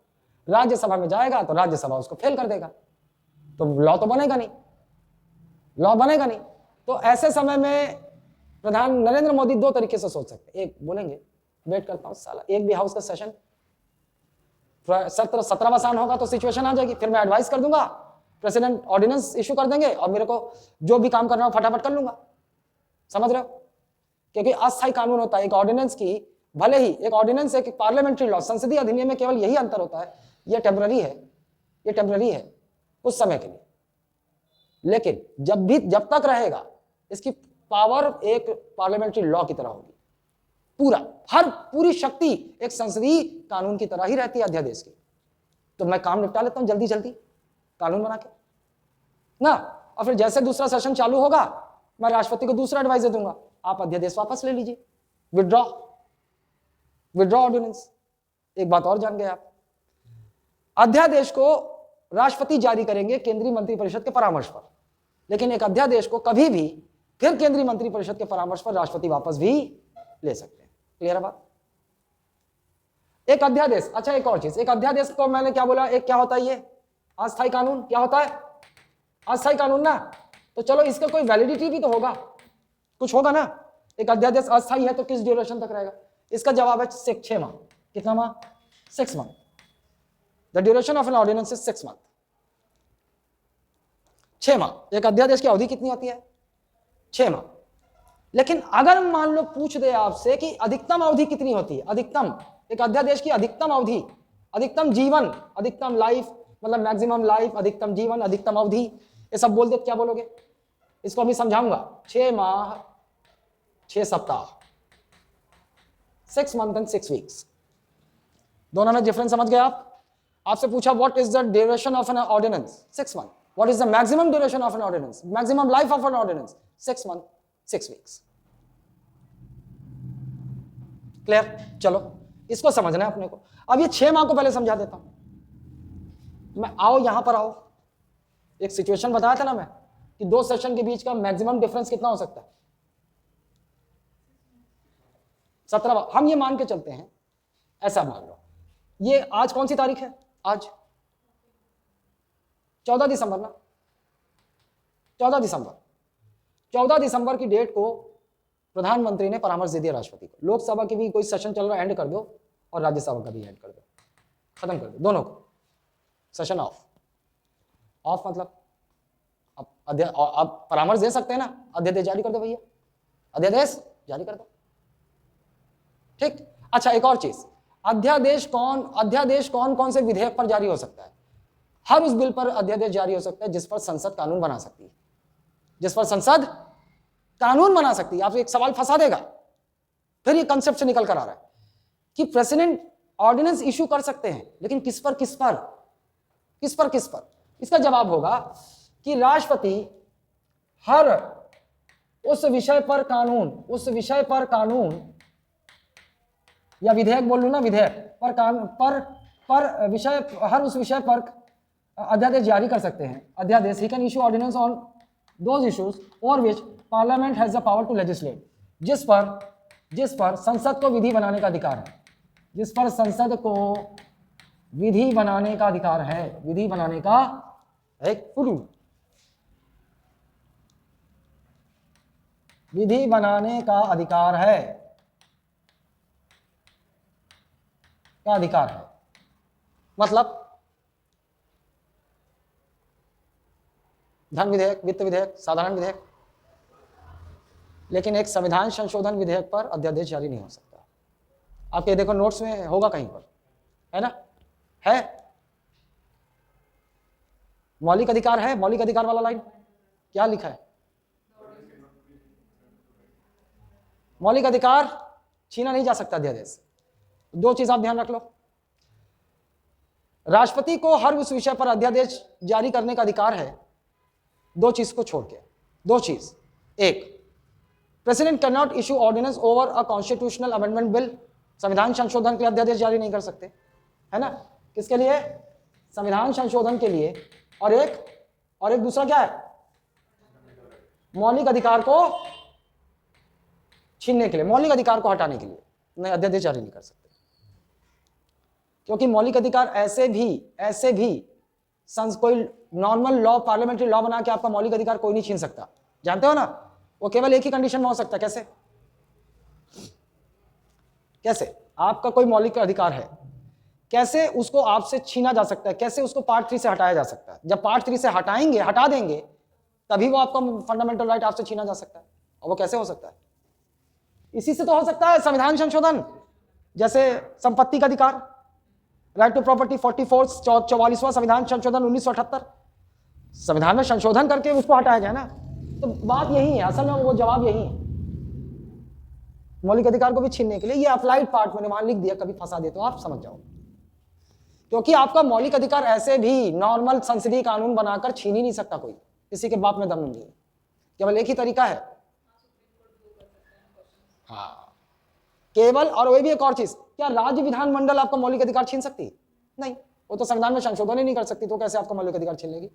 राज्यसभा में जाएगा तो राज्यसभा उसको फेल कर देगा, तो लॉ तो बनेगा नहीं, लॉ बनेगा नहीं। तो ऐसे समय में प्रधान नरेंद्र मोदी दो तरीके से सोच सकते हैं। एक बोलेंगे वेट करता हूं साला, एक भी हाउस का सेशन 17वां साल होगा तो सिचुएशन आ जाएगी, फिर मैं एडवाइस कर दूंगा, प्रेसिडेंट ऑर्डिनेंस इशू कर देंगे और मेरे को जो भी काम करना हो फटाफट कर लूंगा। समझ रहे हो? क्योंकि अस्थायी कानून होता है, एक ऑर्डिनेंस की, भले ही एक ऑर्डिनेंस एक पार्लियामेंट्री लॉ, संसदीय अधिनियम में केवल यही अंतर होता है, ये टेम्पररी है कुछ समय के लिए, लेकिन जब तक रहेगा इसकी पावर एक पार्लियामेंट्री लॉ की तरह होगी, पूरी शक्ति एक संसदीय कानून की तरह ही रहती है अध्यादेश की। तो मैं काम निपटा लेता हूं जल्दी कानून बना के ना, और फिर जैसे दूसरा सेशन चालू होगा मैं राष्ट्रपति को दूसरा एडवाइस दे दूंगा, आप अध्यादेश वापस ले लीजिए, विड्रॉ ऑर्डिनेंस। एक बात और जान गए आप, अध्यादेश को राष्ट्रपति जारी करेंगे केंद्रीय मंत्रिपरिषद के परामर्श पर, लेकिन एक अध्यादेश को कभी भी फिर केंद्रीय मंत्रिपरिषद के परामर्श पर राष्ट्रपति वापस भी ले सकते हैं। क्लियर है बात? एक अध्यादेश, अच्छा एक और चीज, एक अध्यादेश को मैंने क्या बोला, एक क्या होता है, ये अस्थायी कानून। क्या होता है? अस्थायी कानून ना। तो चलो इसका कोई वैलिडिटी भी तो होगा, कुछ होगा ना। एक अध्यादेश अस्थायी है तो किस ड्यूरेशन तक रहेगा? इसका जवाब है 6 माह। कितना माह? 6 month. The duration of an ordinance is 6 month, 6 माह। एक अध्यादेश की अवधि कितनी होती है? 6 माह। लेकिन अगर मान लो पूछ दे आपसे कि अधिकतम अवधि कितनी होती है, अधिकतम एक अध्यादेश की अधिकतम अवधि, अधिकतम जीवन, अधिकतम लाइफ मतलब मैक्सिमम लाइफ, अधिकतम जीवन, अधिकतम अवधि, ये सब बोल दे तो क्या बोलोगे? इसको अभी समझाऊंगा। 6 माह 6 सप्ताह, 6 मंथ एंड 6 वीक्स, दोनों में डिफरेंस समझ गए आप? आपसे पूछा what is the duration of an ordinance? 6 month. What is the maximum duration of an ordinance? Maximum life of an ordinance? 6 month 6 weeks. Clear? चलो इसको समझना है अपने को। अब ये 6 माह को पहले समझा देता हूं मैं। आओ यहां पर आओ, एक सिचुएशन बताया था ना मैं कि 2 सेशन के बीच का मैक्सिमम डिफरेंस कितना हो सकता है? 17। हम ये मान के चलते हैं, ऐसा मान लो, ये आज कौन सी तारीख है? आज 14 दिसंबर ना, 14 दिसंबर। 14 दिसंबर की डेट को प्रधानमंत्री ने परामर्श दे दिया राष्ट्रपति को, लोकसभा की भी कोई सेशन चल रहा है एंड कर दो और राज्यसभा का भी एंड कर दो, खत्म कर दो दोनों को, सेशन ऑफ। ऑफ मतलब अब परामर्श दे सकते हैं ना, अध्यादेश जारी कर दो भैया, अध्यादेश जारी कर दो। ठीक। अच्छा, एक और चीज, अध्यादेश कौन कौन से विधेयक पर जारी हो सकता है? हर उस बिल पर अध्यादेश जारी हो सकता है जिस पर संसद कानून बना सकती है, जिस पर संसद कानून बना सकती है। आप एक सवाल फंसा देगा, फिर ये कंसेप्ट से निकल कर आ रहा है कि प्रेसिडेंट ऑर्डिनेंस इशू कर सकते हैं, लेकिन किस पर? इसका जवाब होगा कि राष्ट्रपति हर उस विषय पर कानून या विधेयक बोल लू ना, विधेयक पर विषय, हर उस विषय पर अध्यादेश जारी कर सकते हैं। अध्यादेश, he can issue ordinance on those issues over which parliament has the power to legislate, जिस पर संसद को विधि बनाने का अधिकार है, जिस पर संसद को विधि बनाने का अधिकार है, विधि बनाने का अधिकार है, मतलब धन विधेयक, वित्त विधेयक, साधारण विधेयक, लेकिन एक संविधान संशोधन विधेयक पर अध्यादेश जारी नहीं हो सकता। आपके देखो नोट्स में होगा कहीं पर, है ना, है मौलिक अधिकार है, मौलिक अधिकार वाला लाइन क्या लिखा है? मौलिक अधिकार छीना नहीं जा सकता अध्यादेश। 2 चीज आप ध्यान रख लो, राष्ट्रपति को हर उस विषय पर अध्यादेश जारी करने का अधिकार है, 2 चीज को छोड़ के, 2 चीज। एक, president can not issue ordinance over a constitutional amendment bill, संविधान संशोधन के लिए अध्यादेश जारी नहीं कर सकते, है ना। किसके लिए? संविधान संशोधन के लिए। और एक दूसरा क्या है? मौलिक अधिकार को छीनने के लिए, मौलिक अधिकार को हटाने के लिए नहीं, अध्यादेश जारी नहीं कर सकते, क्योंकि मौलिक अधिकार ऐसे भी कोई नॉर्मल लॉ, पार्लियामेंट्री लॉ बना के आपका मौलिक अधिकार कोई नहीं छीन सकता, जानते हो ना। वो केवल एक ही कंडीशन में हो सकता है। कैसे आपका कोई मौलिक अधिकार है, कैसे उसको आपसे छीना जा सकता है, कैसे उसको पार्ट 3 से हटाया जा सकता है? जब पार्ट 3 से हटा देंगे तभी वो आपका फंडामेंटल राइट आपसे छीना जा सकता है। और वो कैसे हो सकता है? इसी से तो हो सकता है संविधान संशोधन, जैसे संपत्ति का अधिकार, राइट टू प्रॉपर्टी, 44वां संविधान संशोधन 1978, संविधान में संशोधन करके उसको हटाया गया ना। तो बात यही है, असल में वो जवाब यही है, मौलिक अधिकार को भी छीनने के लिए। ये अप्लाइड पार्ट मैंने वहां लिख दिया, कभी फंसा दे तो आप समझ जाओ, क्योंकि आपका मौलिक अधिकार ऐसे भी नॉर्मल संसदीय कानून बनाकर छीन ही नहीं सकता कोई, किसी के बाप में दम नहीं है, केवल एक ही तरीका है। हाँ, केवल। और वही भी एक और चीज, क्या राज्य विधानमंडल आपका मौलिक अधिकार छीन सकती है? नहीं, वो तो संविधान में संशोधन ही नहीं कर सकती, तो कैसे आपका मौलिक अधिकार छीन लेगी?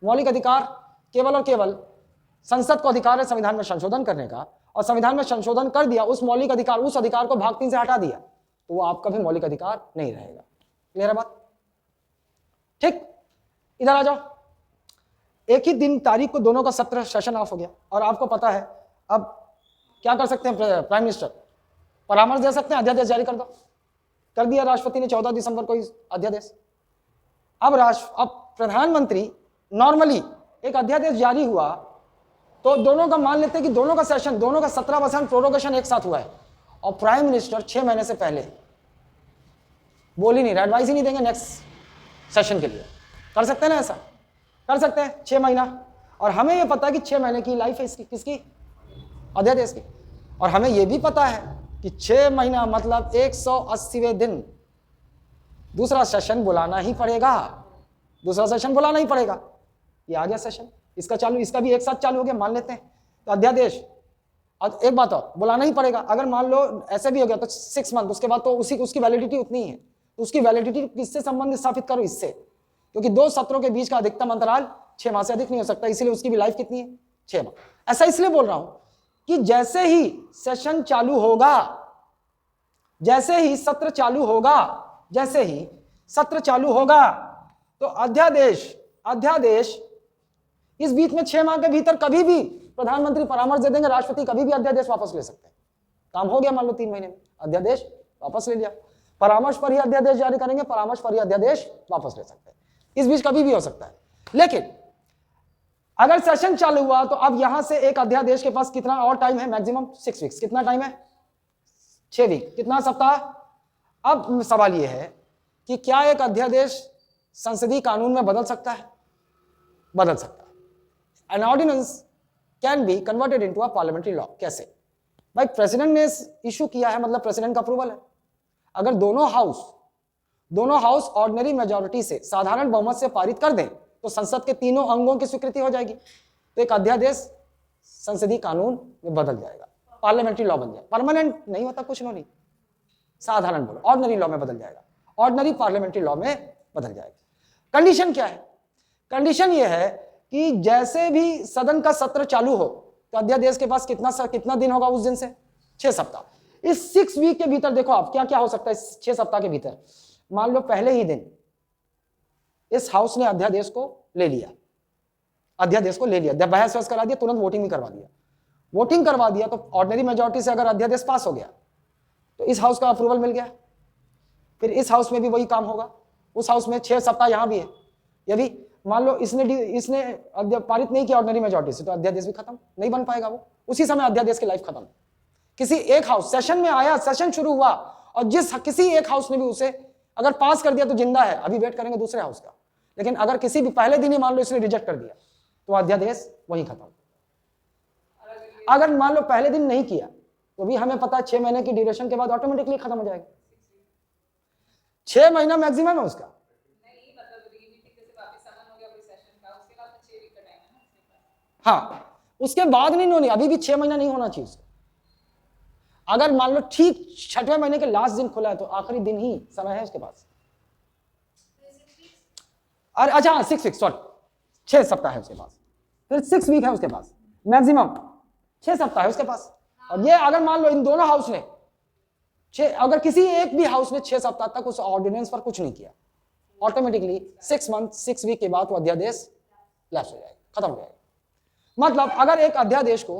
मौलिक अधिकार केवल और केवल संसद को अधिकार है संविधान में संशोधन करने का, और संविधान में संशोधन कर दिया, उस मौलिक अधिकार, उस अधिकार को भाग 3 से हटा दिया, तो वो आपका भी मौलिक अधिकार नहीं रहेगा। क्लियर है बात? ठीक, इधर आ जाओ। एक ही दिन तारीख को दोनों का सत्र सेशन ऑफ हो गया, और आपको पता है अब क्या कर सकते हैं प्राइम मिनिस्टर? परामर्श दे सकते हैं, अध्यादेश जारी कर दो। कर दिया राष्ट्रपति ने 14 दिसंबर को अध्यादेश। अब प्रधानमंत्री, नॉर्मली एक अध्यादेश जारी हुआ तो दोनों का मान लेते हैं कि दोनों का सेशन, दोनों का 17% प्रोरोगेशन एक साथ हुआ है, और प्राइम मिनिस्टर 6 महीने से पहले बोल ही नहीं रहा, एडवाइस ही नहीं देंगे नेक्स्ट सेशन के लिए। कर सकते हैं ना, ऐसा कर सकते हैं 6 महीना। और हमें यह पता है कि 6 महीने की लाइफ है इसकी, किसकी? अध्यादेश की। और हमें यह भी पता है कि 6 महीना मतलब 180वें दिन दूसरा सेशन बुलाना ही पड़ेगा, दूसरा सेशन बुलाना ही पड़ेगा। ये आ गया सेशन, इसका चालू, इसका भी एक साथ चालू हो गया, मान लेते हैं। तो अध्यादेश, और एक बात और, बुलाना ही पड़ेगा। अगर मान लो ऐसे भी हो गया तो 6 मंथ, उसके बाद तो उसकी वैलिडिटी उतनी ही है। तो उसकी वैलिडिटी किससे संबंध स्थापित करो? इससे, क्योंकि 2 सत्रों के बीच का अधिकतम अंतराल 6 माह से अधिक नहीं हो सकता, इसीलिए उसकी भी लाइफ कितनी है, 6 माह। ऐसा इसलिए बोल रहा हूं कि जैसे ही सेशन चालू होगा, जैसे ही सत्र चालू होगा, जैसे ही सत्र चालू होगा, तो अध्यादेश इस बीच में 6 माह के भीतर कभी भी प्रधानमंत्री परामर्श दे देंगे, राष्ट्रपति कभी भी अध्यादेश वापस ले सकते हैं। काम हो गया, मान लो 3 महीने में अध्यादेश वापस ले लिया, परामर्श पर ही अध्यादेश जारी करेंगे, परामर्श पर ही अध्यादेश वापस ले सकते हैं, इस बीच कभी भी हो सकता है। लेकिन अगर सेशन चालू हुआ तो अब यहां से एक अध्यादेश के पास कितना और टाइम है, मैक्सिमम 6 वीक्स। कितना टाइम है, 6 वीक, कितना सप्ताह। अब सवाल यह है कि क्या एक अध्यादेश संसदीय कानून में बदल सकता है, बदल सकता है। An ordinance can be converted into a parliamentary law. कैसे भाई, प्रेसिडेंट ने इशू किया है, मतलब प्रेसिडेंट का अप्रूवल है। अगर दोनों हाउस ऑर्डिनरी मेजॉरिटी से, साधारण बहुमत से पारित कर दें तो संसद के तीनों अंगों की स्वीकृति हो जाएगी, तो एक अध्यादेश संसदीय कानून में बदल जाएगा, पार्लियामेंट्री लॉ बन जाएगा। परमानेंट नहीं होता, कुछ नहीं, साधारण बोलो, ऑर्डिनरी लॉ में बदल जाएगा, ऑर्डिनरी पार्लियामेंट्री लॉ में बदल जाएगा। कंडीशन क्या है, कंडीशन यह है कि जैसे भी सदन का सत्र चालू हो तो अध्यादेश के पास कितना दिन होगा उस दिन से, 6 सप्ताह। इस 6 वीक के भीतर देखो आप क्या क्या हो सकता है इस 6 सप्ताह के भीतर। मान लो पहले ही दिन इस हाउस ने अध्यादेश को ले लिया, बहस वहस करा दिया, तुरंत वोटिंग भी करवा दिया, तो ऑर्डिनरी मेजॉरिटी से अगर अध्यादेश पास हो गया तो इस हाउस का अप्रूवल मिल गया। फिर इस हाउस में भी वही काम होगा, उस हाउस में 6 सप्ताह यहां भी है। यदि मान लो इसने पारित नहीं किया ऑर्डिनरी मेजॉरिटी से, तो अध्यादेश भी खत्म, नहीं बन पाएगा वो, उसी समय अध्यादेश की लाइफ खत्म। किसी एक हाउस सेशन में आया, सेशन शुरू हुआ और किसी एक हाउस ने भी उसे अगर पास कर दिया तो जिंदा है, अभी वेट करेंगे दूसरे हाउस का। लेकिन अगर किसी भी पहले दिन ही मान लो इसने रिजेक्ट कर दिया तो अध्यादेश वहीं खत्म। अगर मान लो पहले दिन नहीं किया तो भी हमें पता है 6 महीने की ड्यूरेशन के बाद ऑटोमेटिकली खत्म हो जाएगा। 6 महीना मैक्सिमम है उसका। हाँ, उसके बाद नहीं होनी, अभी भी 6 महीना नहीं होना चाहिए उसका। अगर मान लो ठीक 6वें महीने के लास्ट दिन खुला है तो आखिरी दिन ही समय है उसके पास। अरे अच्छा, 6 वीक, सॉरी, 6 सप्ताह है उसके पास, फिर 6 वीक है उसके पास, मैक्सिमम 6 सप्ताह है उसके पास। और ये अगर मान लो इन दोनों हाउस ने अगर किसी एक भी हाउस ने 6 सप्ताह तक उस ऑर्डिनेंस पर कुछ नहीं किया, ऑटोमेटिकली 6 मंथ 6 वीक के बाद वो अध्यादेश लैप्स हो जाएगा, खत्म हो जाएगा। मतलब अगर एक अध्यादेश को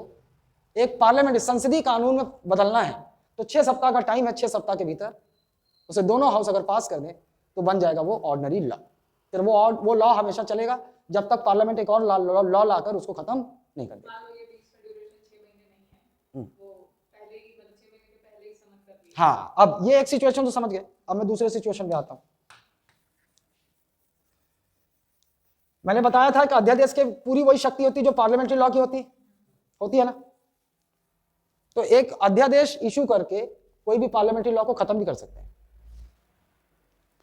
एक पार्लियामेंट संसदीय कानून में बदलना है तो 6 सप्ताह का टाइम है, 6 सप्ताह के भीतर उसे दोनों हाउस अगर पास कर दें तो बन जाएगा वो ऑर्डिनरी लॉ। फिर वो लॉ हमेशा चलेगा जब तक पार्लियामेंट एक और लॉ लाकर उसको खत्म नहीं कर देगा। हाँ, अब ये एक सिचुएशन तो समझ गए, अब मैं दूसरे सिचुएशन पे आता हूं। मैंने बताया था कि अध्यादेश के पूरी वही शक्ति होती है जो पार्लियामेंट्री लॉ की होती है ना। तो एक अध्यादेश इशू करके कोई भी पार्लियामेंट्री लॉ को खत्म भी कर सकते हैं,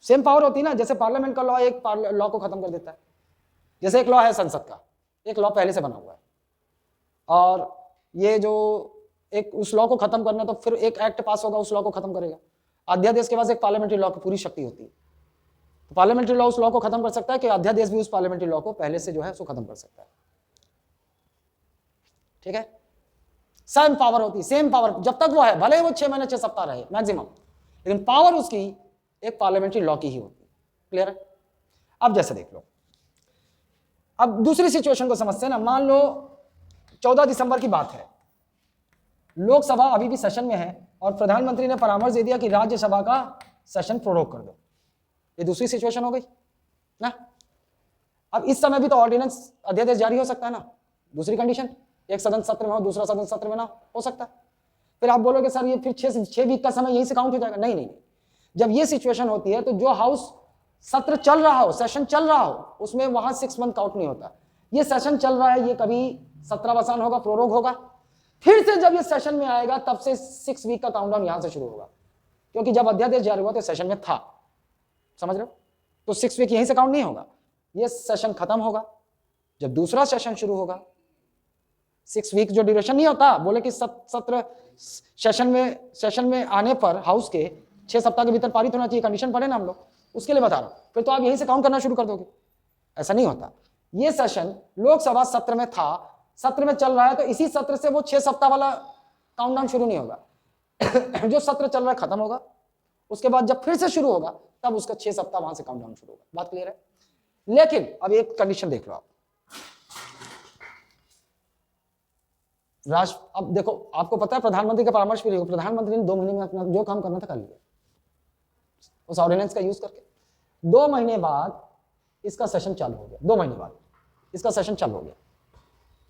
सेम पावर होती है ना। जैसे पार्लियामेंट का लॉ एक लॉ को खत्म कर देता है, जैसे एक लॉ है संसद का, एक लॉ पहले से बना हुआ है और ये जो एक उस लॉ को खत्म करना तो फिर एक एक्ट पास होगा उस लॉ को खत्म करेगा। अध्यादेश के पास एक पार्लियामेंट्री लॉ की पूरी शक्ति होती है, तो पार्लियामेंट्री लॉ उस लॉ को खत्म कर सकता है कि अध्यादेश भी उस पार्लियामेंट्री लॉ को पहले से जो है उसको खत्म कर सकता है। ठीक है, सेम पावर होती है, सेम पावर जब तक वो है, भले ही वो 6 महीने 6 सप्ताह रहे मैक्सिमम, लेकिन पावर उसकी एक पार्लियामेंट्री लॉ की ही होती है। क्लियर है? अब जैसे देख लो, अब दूसरी सिचुएशन को समझते हैं ना। मान लो 14 दिसंबर की बात है, लोकसभा अभी भी सेशन में है और प्रधानमंत्री ने परामर्श दे दिया कि राज्यसभा का सेशन प्रोरोग कर दो। ये दूसरी सिचुएशन हो गई ना। अब इस समय भी तो ऑर्डिनेंस अध्यादेश जारी हो सकता है ना। दूसरी कंडीशन, एक सदन सत्र में हो, दूसरा सदन सत्र में ना हो सकता है। फिर आप बोलोगे सर ये फिर 6 वीक का समय यहीं से काउंट हो जाएगा। नहीं, जब ये सिचुएशन होती है तो जो हाउस सत्र चल रहा हो, सेशन चल रहा हो, उसमें वहां 6 मंथ काउंट नहीं होता। ये सेशन चल रहा है, ये कभी सत्रावसान होगा, प्रोरोग होगा, फिर से जब ये सेशन में आएगा तब से 6 वीक का काउंटडाउन यहां से शुरू होगा, क्योंकि जब अध्यादेश जारी हुआ तो सेशन में था। समझ रहे हो? तो 6 वीक यहीं से काउंट नहीं होगा, ये सेशन खत्म होगा, जब दूसरा सेशन शुरू होगा। 6 वीक जो ड्यूरेशन नहीं होता, बोले कि सत्र सेशन में आने पर हाउस के 6 सप्ताह के भीतर पारित होना चाहिए, कंडीशन पढ़े ना हम लोग, उसके लिए बता रहा हूं। फिर तो आप यहीं से काउंट करना शुरू कर दोगे, ऐसा नहीं होता। ये सेशन लोकसभा सत्र में था, सत्र में चल रहा है, तो इसी सत्र से वो 6 सप्ताह वाला काउंटडाउन शुरू नहीं होगा। जो सत्र चल रहा है खत्म होगा, उसके बाद जब फिर से शुरू होगा तब उसका 6 सप्ताह वहां से काउंटडाउन शुरू होगा। बात क्लियर है? लेकिन अब एक कंडीशन देख लो आप, अब देखो, आपको पता है प्रधानमंत्री का परामर्श भी रहेगा। प्रधानमंत्री ने 2 महीने में अपना जो काम करना था कर लिया उस ऑर्डिनेंस का यूज करके। 2 महीने बाद इसका सेशन चालू हो गया, 2 महीने बाद इसका सेशन चालू हो गया,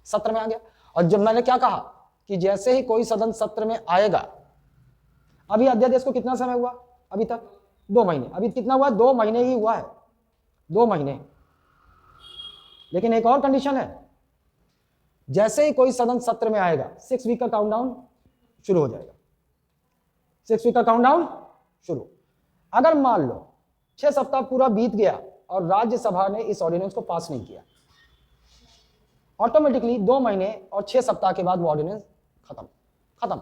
सत्र में आ गया। और जब मैंने क्या कहा कि जैसे ही कोई सदन सत्र में आएगा, अभी अध्यादेश को कितना समय हुआ अभी तक? 2 महीने। अभी कितना हुआ? 2 महीने ही हुआ है, 2 महीने। लेकिन एक और कंडीशन है, जैसे ही कोई सदन सत्र में आएगा 6 वीक का काउंटडाउन शुरू हो जाएगा। 6 वीक का काउंटडाउन शुरू। अगर मान लो 6 सप्ताह पूरा बीत गया और राज्यसभा ने इस ऑर्डिनेंस को पास नहीं किया, ऑटोमेटिकली 2 महीने और 6 सप्ताह के बाद वो ऑर्डिनेंस खत्म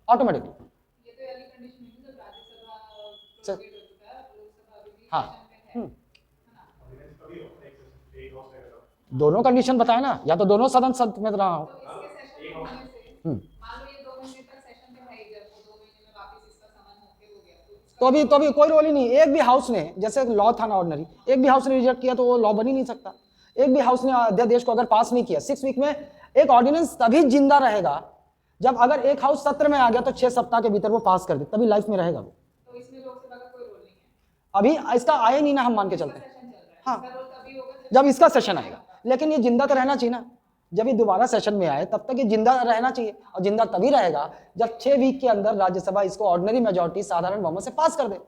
ऑटोमेटिकली। ये तो वाली कंडीशन है जब राज्यसभा प्रोग्रेड हो चुका है, लोकसभा अभी भी हाँ, सेशन में है। दोनों कंडीशन बताए ना, या तो दोनों सदन सत्र में रहा हो। तो इसके सेशन में होने से मान लो ये 2 महीने तक सेशन में है, जब वो 2 महीने में वापस इसका सामान होके हो गया तो अभी कोई रोल ही नहीं। एक भी हाउस ने, जैसे लॉ था ना ऑर्डिनरी, एक भी हाउस ने रिजेक्ट किया तो वो लॉ बन ही नहीं सकता। एक भी हाउस ने अध्यादेश को अगर पास नहीं किया 6 वीक में, एक ऑर्डिनेंस तभी जिंदा रहेगा जब अगर एक हाउस सत्र में आ गया तो 6 सप्ताह के भीतर वो पास कर दे, तभी लाइफ में रहेगा वो। तो इसमें लोकसभा का कोई रोल नहीं है, अभी इसका आया नहीं ना, हम मान के चलते हैं। सेशन चल रहा है। हाँ, इसका रोल तभी होगा जब इसका सेशन आएगा। लेकिन ये जिंदा तो रहना चाहिए ना, जब ये दोबारा सेशन में आए तब तक ये जिंदा रहना चाहिए, और जिंदा तभी रहेगा जब 6 वीक के अंदर राज्यसभा इसको ऑर्डिनरी मेजॉरिटी साधारण बहुमत से पास कर दे।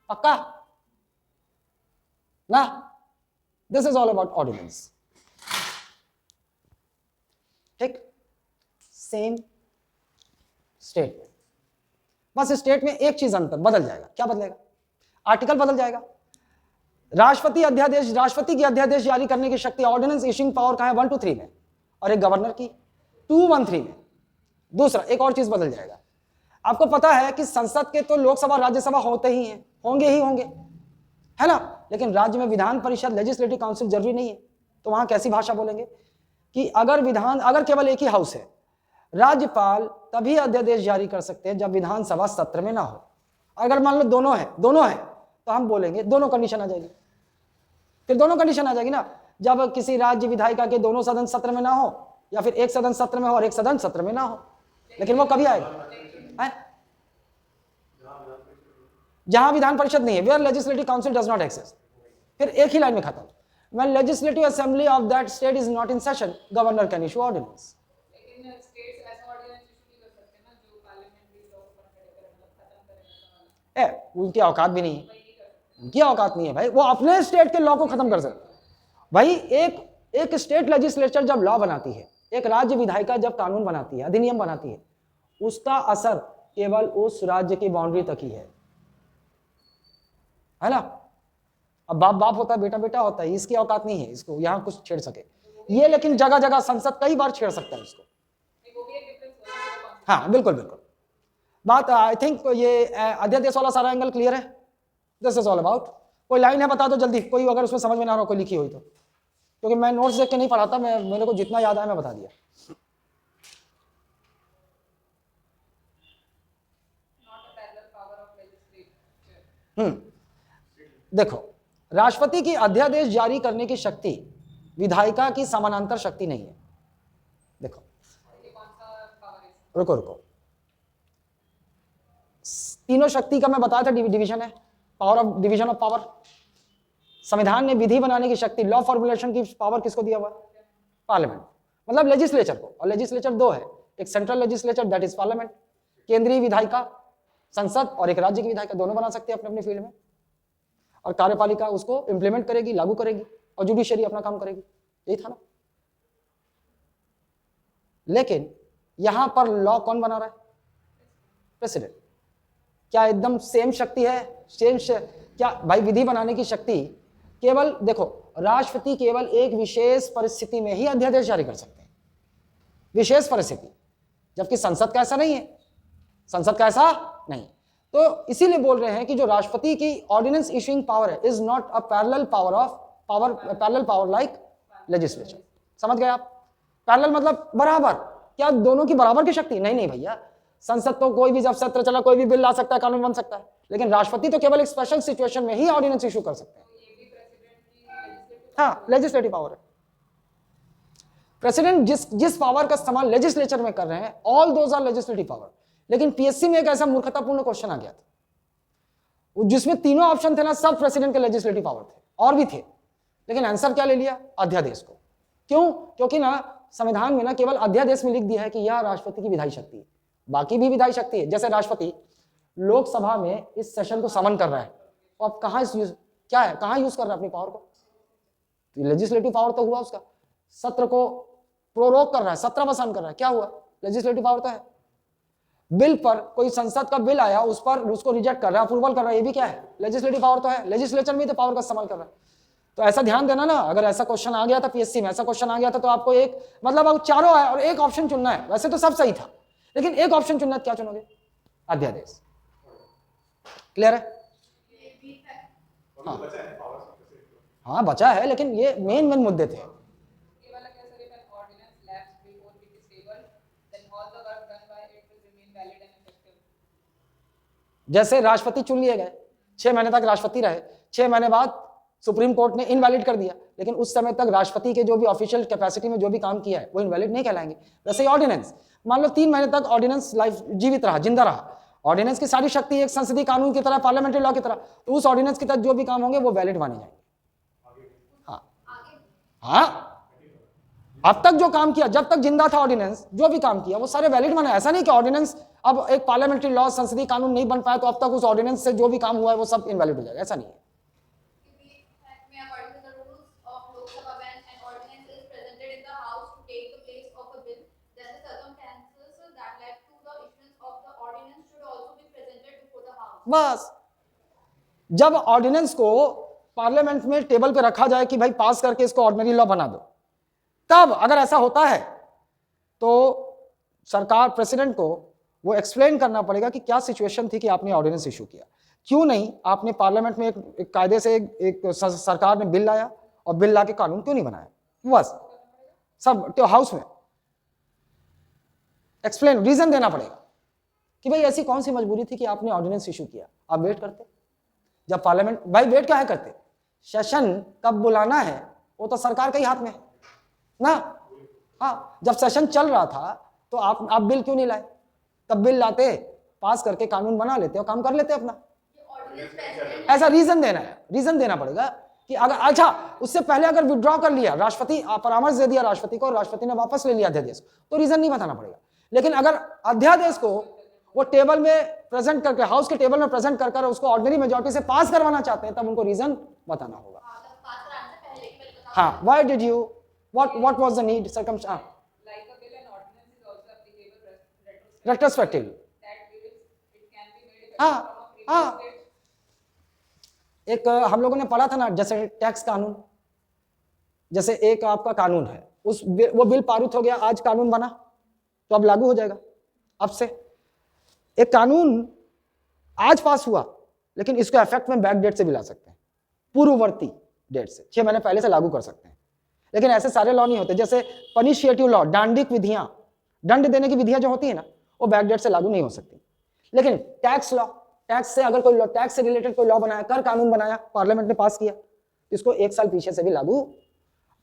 पक्का ना? This is all about ordinance. ठीक, सेम स्टेट में, बस स्टेट में एक चीज अंतर बदल जाएगा। क्या बदलेगा? आर्टिकल बदल जाएगा। राष्ट्रपति अध्यादेश, राष्ट्रपति की अध्यादेश जारी करने की शक्ति, ऑर्डिनेंस इश्यूइंग पावर का है 1 to 3 में, और एक गवर्नर की 213 में। दूसरा एक और चीज बदल जाएगा। आपको पता है कि संसद के तो लोकसभा राज्यसभा होते ही हैं, होंगे ही होंगे, है ना? लेकिन राज्य में विधान परिषद, लेजिस्लेटिव काउंसिल जरूरी नहीं है। तो वहां कैसी भाषा बोलेंगे कि अगर केवल एक ही हाउस है, राज्यपाल तभी अध्यादेश जारी कर सकते हैं जब विधानसभा सत्र में ना हो। अगर मान लो दोनों है तो हम बोलेंगे दोनों कंडीशन आ जाएगी। फिर दोनों कंडीशन आ जाएगी ना, जब किसी राज्य विधायिका के दोनों सदन सत्र में ना हो, या फिर एक सदन सत्र में हो और एक सदन सत्र में ना हो। लेकिन वो कभी आएगा? जहां विधान परिषद नहीं है, where legislative council does not exist. फिर एक ही लाइन में खत्म। When legislative assembly of that state is not in session, governor can issue ordinance. लेकिन स्टेट्स ऐसा ऑर्डिनेंस इशू नहीं कर सकते ना जो पार्लियामेंट्री लॉ को खड़े करे, मतलब खत्म करे ना। उनकी औकात भी नहीं है, उनकी औकात नहीं है भाई, वो अपने स्टेट के लॉ को खत्म कर सकते भाई। एक स्टेट लेजिस्लेचर जब लॉ बनाती है, एक राज्य विधायिका जब कानून बनाती है, अधिनियम बनाती है, उसका असर केवल उस राज्य की बाउंड्री तक ही है ना? अब बाप होता है, बेटा होता है, इसकी औकात नहीं है इसको यहां कुछ छेड़ सके ये। लेकिन जगह जगह संसद कई बार छेड़ सकता है इसको। हाँ बिल्कुल। बात आई थिंक ये अध्यादेश वाला सारा एंगल क्लियर है। This is all about. कोई लाइन है बता दो जल्दी, कोई अगर उसमें समझ में ना आ रहा हो, कोई लिखी हुई तो, क्योंकि मैं नोट्स देख के नहीं पढ़ाता, मेरे को जितना याद आया मैं बता दिया। देखो, राष्ट्रपति की अध्यादेश जारी करने की शक्ति विधायिका की समानांतर शक्ति नहीं है। देखो रुको, तीनों शक्ति का मैं बताया था, डिवीजन है, डिवीजन ऑफ पावर। संविधान ने विधि बनाने की शक्ति, लॉ फॉर्मुलेशन की पावर किसको दिया हुआ? पार्लियामेंट, मतलब लेजिस्लेचर को। और लेजिस्लेचर 2 है, एक central legislature that is parliament, केंद्रीय विधायिका संसद, और एक राज्य की विधायिका, दोनों बना सकते हैं अपने अपने फील्ड में। और कार्यपालिका उसको इंप्लीमेंट करेगी, लागू करेगी, और जुडिशरी अपना काम करेगी। यही था ना? लेकिन यहां पर लॉ कौन बना रहा है? प्रेसिडेंट। क्या एकदम सेम शक्ति है? क्या भाई? विधि बनाने की शक्ति केवल, देखो, राष्ट्रपति केवल एक विशेष परिस्थिति में ही अध्यादेश जारी कर सकते हैं, विशेष परिस्थिति, जबकि संसद का ऐसा नहीं है। संसद का ऐसा नहीं। तो इसीलिए बोल रहे हैं कि जो राष्ट्रपति की ऑर्डिनेंस इशूइंग पावर है is not a parallel power like legislature. समझ गए आप? पैरेलल मतलब बराबर। क्या दोनों की बराबर की शक्ति? नहीं नहीं भैया, संसद तो कोई भी जब सत्र चला कोई भी बिल ला सकता है, कानून बन सकता है, लेकिन राष्ट्रपति तो केवल एक स्पेशल सिचुएशन में ही ऑर्डिनेंस इशू कर सकते हैं। हाँ, लेजिस्लेटिव पावर है। प्रेसिडेंट जिस पावर का इस्तेमाल लेजिस्लेचर में कर रहे हैं, all those are legislative power. लेकिन पीएससी में एक ऐसा मूर्खतापूर्ण क्वेश्चन आ गया था जिसमें तीनों ऑप्शन थे ना, सब प्रेसिडेंट के लेजिस्लेटिव पावर थे, और भी थे, लेकिन आंसर क्या ले लिया? अध्यादेश को। क्यों? क्योंकि ना संविधान में ना केवल अध्यादेश में लिख दिया है कि यह राष्ट्रपति की विधायी शक्ति है, बाकी भी विधायी शक्ति है। जैसे राष्ट्रपति लोकसभा में इस सेशन को समन कर रहा है, तो अब कहां क्या है, कहां यूज कर रहा है अपनी पावर को? तो लेजिस्लेटिव पावर तो हुआ उसका। सत्र को प्रोरोग कर रहा है, सत्रावसान कर रहा है, क्या हुआ? लेजिस्लेटिव पावर तो है। बिल पर कोई संसद का बिल आया, उस पर उसको रिजेक्ट कर रहा है, अप्रूवल कर रहा है, ये भी क्या है? लेजिस्लेटिव पावर तो है। लेजिस्लेचर में तो पावर का इस्तेमाल कर रहा है। तो ऐसा ध्यान देना ना, अगर ऐसा क्वेश्चन आ गया था पीएससी में, ऐसा क्वेश्चन आ गया था तो आपको एक मतलब अब चारों है और एक ऑप्शन चुनना है। वैसे तो सब सही था, लेकिन एक ऑप्शन चुनना है, क्या चुनोगे? अध्यादेश। क्लियर है? हाँ बचा है, लेकिन ये मेन मुद्दे थे। जैसे राष्ट्रपति चुन लिए गए, 6 महीने तक राष्ट्रपति रहे, 6 महीने बाद सुप्रीम कोर्ट ने इनवैलिड कर दिया, लेकिन उस समय तक राष्ट्रपति के जो भी ऑफिशियल कैपेसिटी में जो भी काम किया है वो इनवैलिड नहीं कहलाएंगे। वैसे ही ऑर्डिनेंस, मान लो 3 महीने तक ऑर्डिनेंस लाइफ जीवित रहा, जिंदा रहा, ऑर्डिनेंस की सारी शक्ति एक संसदीय कानून की तरह, पार्लियामेंट्री लॉ की तरह, तो उस ऑर्डिनेंस के तहत जो भी काम होंगे वो वैलिड माने जाएंगे। हाँ, अब तक जो काम किया, जब तक जिंदा था ऑर्डिनेंस, जो भी काम किया वो सारे वैलिड माने। ऐसा नहीं कि ऑर्डिनेंस अब एक पार्लियामेंट्री लॉ, संसदीय कानून नहीं बन पाया तो अब तक उस ऑर्डिनेंस से जो भी काम हुआ है वो सब इनवैलिड हो जाएगा, ऐसा नहीं है। बस जब ऑर्डिनेंस को पार्लियामेंट में टेबल पे रखा जाए कि भाई पास करके इसको ऑर्डिनरी लॉ बना दो, तब अगर ऐसा होता है तो सरकार, प्रेसिडेंट को वो एक्सप्लेन करना पड़ेगा कि क्या सिचुएशन थी कि आपने ऑर्डिनेंस इशू किया, क्यों नहीं आपने पार्लियामेंट में एक कायदे से एक सरकार ने बिल लाया और बिल ला के कानून क्यों नहीं बनाया। बस सब तो हाउस में एक्सप्लेन, रीजन देना पड़ेगा कि भाई ऐसी कौन सी मजबूरी थी कि आपने ऑर्डिनेंस इशू किया। आप वेट करते, जब पार्लियामेंट, भाई वेट क्या है करते, सेशन कब बुलाना है वो तो सरकार के ही हाथ में है ना। हाँ, जब सेशन चल रहा था तो आप बिल क्यों नहीं लाए? तब बिल लाते, पास करके कानून बना लेते और काम कर लेते अपना। ऐसा रीजन देना है, रीजन देना पड़ेगा कि अगर अच्छा उससे पहले अगर विड्रॉ कर लिया, राष्ट्रपति परामर्श दे दिया राष्ट्रपति को, राष्ट्रपति ने वापस ले लिया अध्यादेश, तो रीजन नहीं बताना पड़ेगा। लेकिन अगर अध्यादेश को वो टेबल में प्रेजेंट करके, हाउस के टेबल में प्रेजेंट कर उसको ऑर्डिनरी मेजॉरिटी से पास करवाना चाहते हैं, तब उनको रीजन बताना होगा। हाँ, why did you, what was the need, circumstance, Like a bill and ordinance is also applicable retrospective. That bill it can be made effective हाँ from a हाँ, previous date. एक हम लोगों ने पढ़ा था ना, जैसे टैक्स कानून, जैसे एक आपका कानून है, वो बिल पारित हो गया, आज कानून बना तो अब लागू हो जाएगा। अब से एक कानून आज पास हुआ, लेकिन इसको इफेक्ट में बैक डेट से भी ला सकते हैं, पूर्ववर्ती डेट से, 6 महीने पहले से लागू कर सकते हैं। लेकिन ऐसे सारे लॉ नहीं होते। जैसे पनिशिएटिव लॉ, दंडिक विधियां, दंड देने की विधियां जो होती है ना, वो बैक डेट से लागू नहीं हो सकती। लेकिन टैक्स लॉ, टैक्स से अगर कोई लॉ, टैक्स से रिलेटेड कोई लॉ बनाया, कर कानून बनाया, पार्लियामेंट ने पास किया, इसको 1 साल पीछे से भी लागू,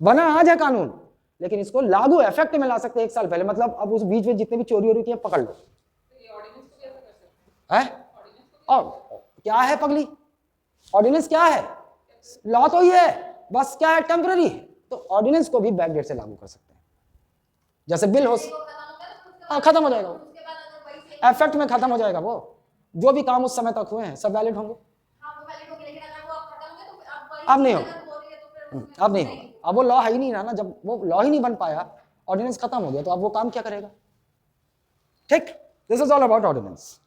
बना आज है कानून, लेकिन इसको लागू इफेक्ट में ला सकते हैं 1 साल पहले। मतलब अब उस बीच में जितने भी चोरी वोरी की है पकड़ लो। तो ये ऑर्डिनेंस को कैसे कर सकते हैं? है और क्या है पगली, ऑर्डिनेंस क्या है? लॉ तो ये है, बस क्या है, टेम्पररी है। तो ऑर्डिनेंस को भी बैक डेट से लागू कर सकते हैं। जैसे बिल हो, हाँ खत्म हो जाएगा, इफेक्ट में खत्म हो जाएगा। वो जो भी काम उस समय तक हुए हैं सब वैलिड होंगे। अब नहीं होगा, अब नहीं होगा, अब वो लॉ है ही नहीं ना, जब वो लॉ ही नहीं बन पाया, ऑर्डिनेंस खत्म हो गया, तो अब वो काम क्या करेगा? ठीक, this is all about ordinance.